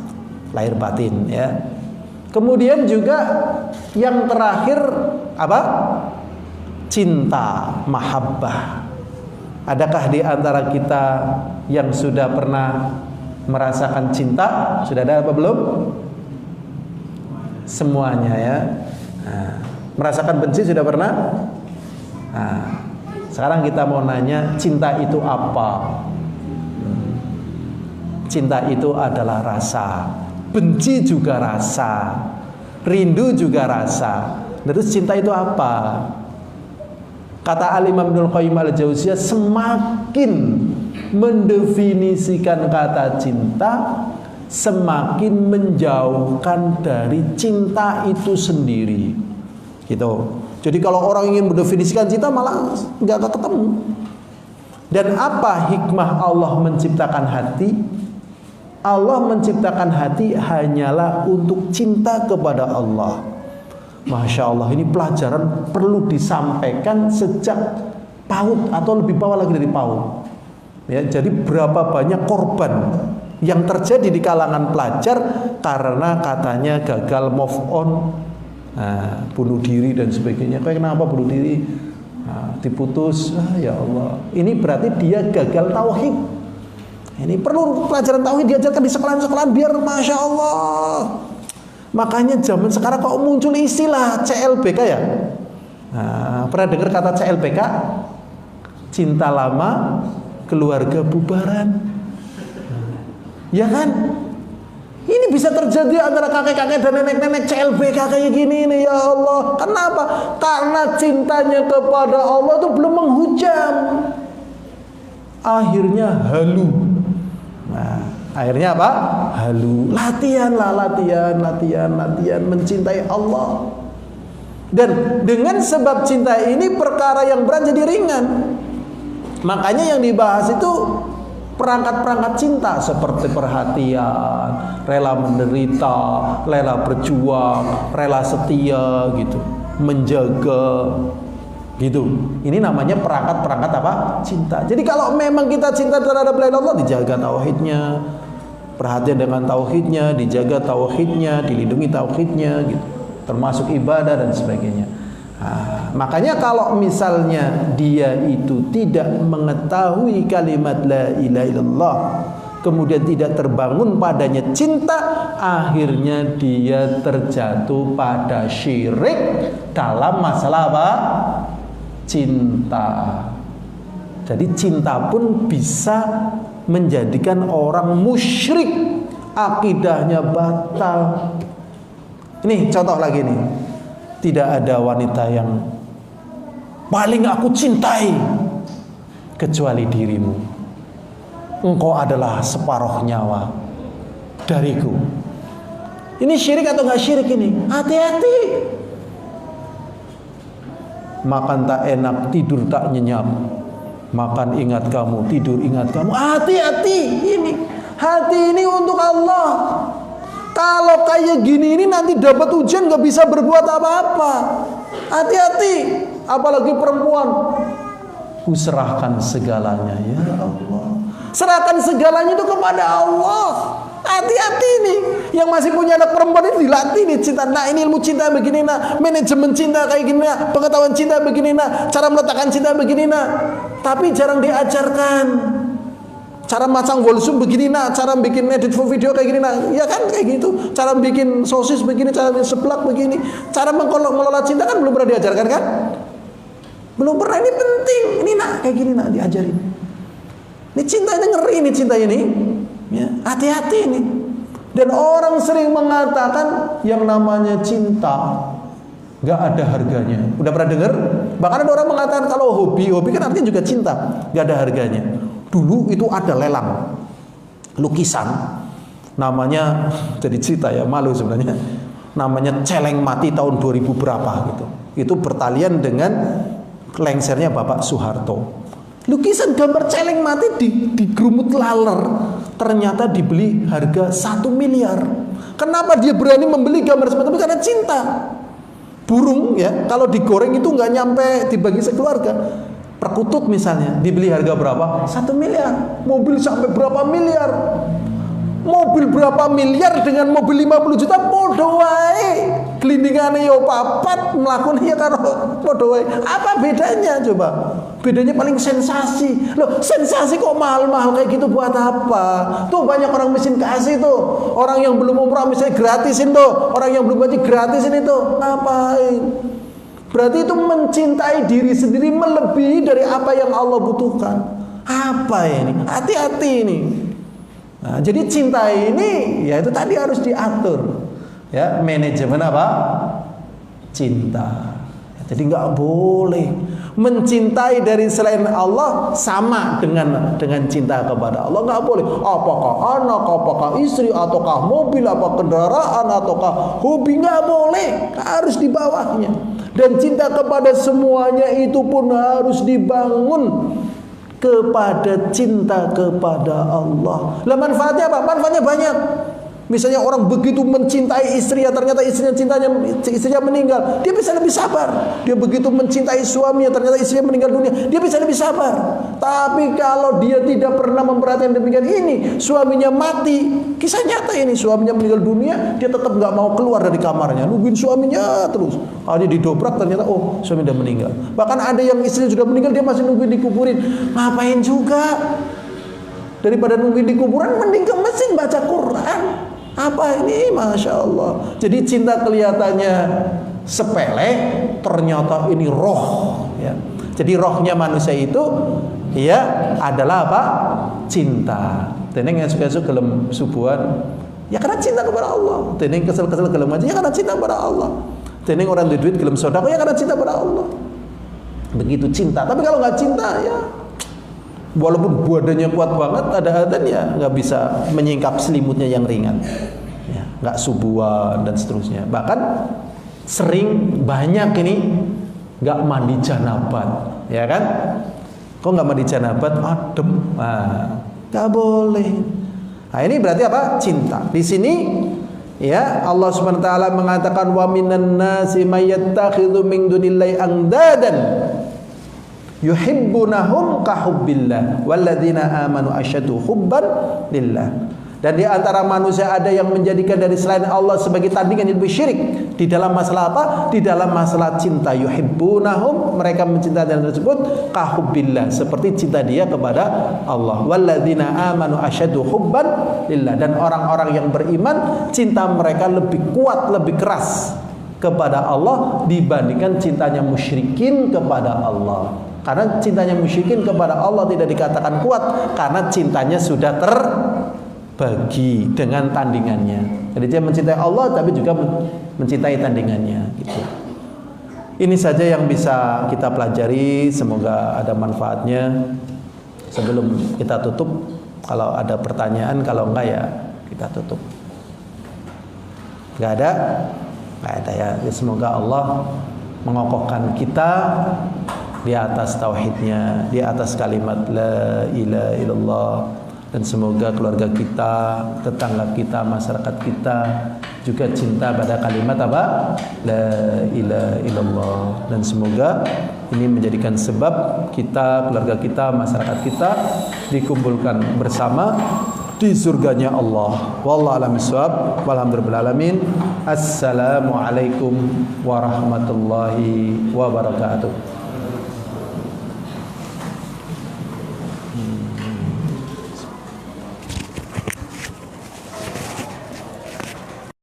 lahir batin ya. Kemudian juga yang terakhir apa? Cinta, mahabbah. Adakah di antara kita yang sudah pernah merasakan cinta? Sudah ada apa belum? Semuanya ya. Nah, merasakan benci sudah pernah? Nah, sekarang kita mau nanya, cinta itu apa? Cinta itu adalah rasa. Benci juga rasa. Rindu juga rasa. Terus cinta itu apa? Kata Al-Imam Ibnul Qayyim Al-Jauziyah, semakin mendefinisikan kata cinta, semakin menjauhkan dari cinta itu sendiri. Gitu. Jadi kalau orang ingin mendefinisikan cinta malah nggak ketemu. Dan apa hikmah Allah menciptakan hati? Allah menciptakan hati hanyalah untuk cinta kepada Allah. Masya Allah, ini pelajaran perlu disampaikan sejak PAUD atau lebih bawah lagi dari PAUD. Ya, jadi berapa banyak korban yang terjadi di kalangan pelajar karena katanya gagal move on, bunuh diri dan sebagainya. Kenapa bunuh diri? Diputus. Ya Allah, ini berarti dia gagal tauhid. Ini perlu pelajaran tauhid diajarkan di sekolah-sekolah biar Masya Allah. Makanya zaman sekarang kok muncul istilah CLBK ya? Pernah dengar kata CLBK? Cinta lama, keluarga bubaran. Ya kan? Ini bisa terjadi antara kakek-kakek dan nenek-nenek CLBK kayak gini nih, ya Allah. Kenapa? Karena cintanya kepada Allah itu belum menghujam. Akhirnya halu. Akhirnya apa? Halu. Latihan mencintai Allah. Dan dengan sebab cinta ini perkara yang berat jadi ringan. Makanya yang dibahas itu perangkat-perangkat cinta seperti perhatian, rela menderita, rela berjuang, rela setia gitu, menjaga gitu. Ini namanya perangkat-perangkat apa? Cinta. Jadi kalau memang kita cinta terhadap la ilaha illallah, dijaga tauhidnya, perhatian dengan tauhidnya, dijaga tauhidnya, dilindungi tauhidnya gitu, termasuk ibadah dan sebagainya. Makanya kalau misalnya dia itu tidak mengetahui kalimat la ilaha illallah, kemudian tidak terbangun padanya cinta, akhirnya dia terjatuh pada syirik dalam masalah apa? Cinta. Jadi cinta pun bisa menjadikan orang musyrik, akidahnya batal. Ini contoh lagi nih. Tidak ada wanita yang paling aku cintai kecuali dirimu. Engkau adalah separuh nyawa dariku. Ini syirik atau enggak syirik ini? Hati-hati. Makan tak enak, tidur tak nyenyak. Makan ingat kamu, tidur ingat kamu. Hati-hati ini. Hati ini untuk Allah. Kalau kayak gini ini nanti dapat ujian gak bisa berbuat apa-apa. Hati-hati. Apalagi perempuan. Kuserahkan segalanya ya Allah. Serahkan segalanya itu kepada Allah. Hati-hati nih. Yang masih punya anak perempuan ini dilatih nih cinta. Nah ini ilmu cinta begini nah. Manajemen cinta kayak gini nah. Pengetahuan cinta begini nah. Cara meletakkan cinta begini nah. Tapi jarang diajarkan. Cara masang volume begini nah. Cara bikin edit video kayak gini nah. Ya kan kayak gitu. Cara bikin sosis begini. Cara bikin seblak begini. Cara mengelola cinta kan belum pernah diajarkan kan. Belum pernah. Ini penting. Ini nak kayak gini nak diajarin. Ini cinta ini ngeri ini cinta ini. Ya, hati-hati ini. Dan orang sering mengatakan yang namanya cinta gak ada harganya. Udah pernah dengar? Bahkan ada orang mengatakan kalau hobi kan artinya juga cinta, gak ada harganya. Dulu itu ada lelang lukisan, namanya jadi cerita ya, malu sebenarnya. Namanya Celeng Mati tahun 2000 berapa gitu. Itu bertalian dengan lengsernya Bapak Soeharto. Lukisan gambar celeng mati di gerumut laler ternyata dibeli harga 1 miliar. Kenapa dia berani membeli gambar seperti itu? Karena cinta. Burung ya kalau digoreng itu nggak nyampe dibagi sekeluarga. Perkutut misalnya dibeli harga berapa? 1 miliar. Mobil sampai berapa miliar? Mobil berapa miliar dengan mobil 50 juta podo wae. Glindingane yo papat, mlakune ya karo podo wae. Apa bedanya coba? Bedanya paling sensasi. Loh, sensasi kok mahal-mahal kayak gitu buat apa? Tuh banyak orang miskin kasih tuh. Orang yang belum umrah misalnya gratisin tuh. Orang yang belum haji gratisin itu. Ngapain? Berarti itu mencintai diri sendiri melebihi dari apa yang Allah butuhkan. Apa ini? Hati-hati ini. Nah, jadi cinta ini ya itu tadi harus diatur. Ya, manajemen apa? Cinta. Jadi nggak boleh mencintai dari selain Allah sama dengan cinta kepada Allah, nggak boleh. Apakah anak, apakah istri, ataukah mobil, apa kendaraan, ataukah hobi, nggak boleh. Harus di bawahnya. Dan cinta kepada semuanya itu pun harus dibangun kepada cinta kepada Allah. Lah manfaatnya apa? Manfaatnya banyak. Misalnya orang begitu mencintai istrinya, ternyata istrinya meninggal, dia bisa lebih sabar. Dia begitu mencintai suaminya, ternyata istrinya meninggal dunia, dia bisa lebih sabar. Tapi kalau dia tidak pernah memperhatikan demikian ini, suaminya mati, kisah nyata ini, suaminya meninggal dunia, dia tetap nggak mau keluar dari kamarnya, nungguin suaminya terus. Akhirnya didobrak, ternyata oh suami sudah meninggal. Bahkan ada yang istrinya sudah meninggal, dia masih nungguin dikuburin. Ngapain juga? Daripada nungguin di kuburan, mending ke masjid baca Quran. Apa ini? Masya Allah. Jadi cinta kelihatannya sepele, ternyata ini roh ya. Jadi rohnya manusia itu ya adalah apa? Cinta. Teneng yang suka-suka gelem subuhan ya karena cinta kepada Allah. Teneng kesel-kesel gelem aja ya karena cinta kepada Allah. Teneng orang duit gelem sedekah ya karena cinta kepada Allah. Begitu cinta. Tapi kalau nggak cinta ya walaupun badannya kuat banget, ada adzan ya nggak bisa menyingkap selimutnya yang ringan, ya, nggak subuhan dan seterusnya. Bahkan sering banyak ini nggak mandi janabat, ya kan? Kok nggak mandi janabat? Adem, nggak boleh. Nah ini berarti apa? Cinta. Di sini ya Allah Subhanahu wa taala mengatakan wa minan nasi may yattakhidhu min dunillahi andadan yuhibbunahum kahubbillah walladzina amanu asyaddu hubban lillah. Dan di antara manusia ada yang menjadikan dari selain Allah sebagai tandingan, yang lebih syirik. Di dalam masalah apa? Di dalam masalah cinta. Yuhibbunahum, mereka mencintai yang tersebut kahubbillah, seperti cinta dia kepada Allah. Walladzina amanu asyaddu hubban lillah. Dan orang-orang yang beriman, cinta mereka lebih kuat, lebih keras kepada Allah dibandingkan cintanya musyrikin kepada Allah. Karena cintanya musyrikin kepada Allah tidak dikatakan kuat, karena cintanya sudah terbagi dengan tandingannya. Jadi dia mencintai Allah tapi juga mencintai tandingannya gitu. Ini saja yang bisa kita pelajari, semoga ada manfaatnya. Sebelum kita tutup, kalau ada pertanyaan, kalau enggak ya kita tutup. Enggak ada? Enggak ada ya. Semoga Allah mengokohkan kita di atas tauhidnya, di atas kalimat la ilaha illallah, dan semoga keluarga kita, tetangga kita, masyarakat kita juga cinta pada kalimat apa? La ilaha illallah. Dan semoga ini menjadikan sebab kita, keluarga kita, masyarakat kita dikumpulkan bersama di surganya Allah. Wallahu a'lam bishawab. Walhamdulillahil alamin. Assalamualaikum warahmatullahi wabarakatuh.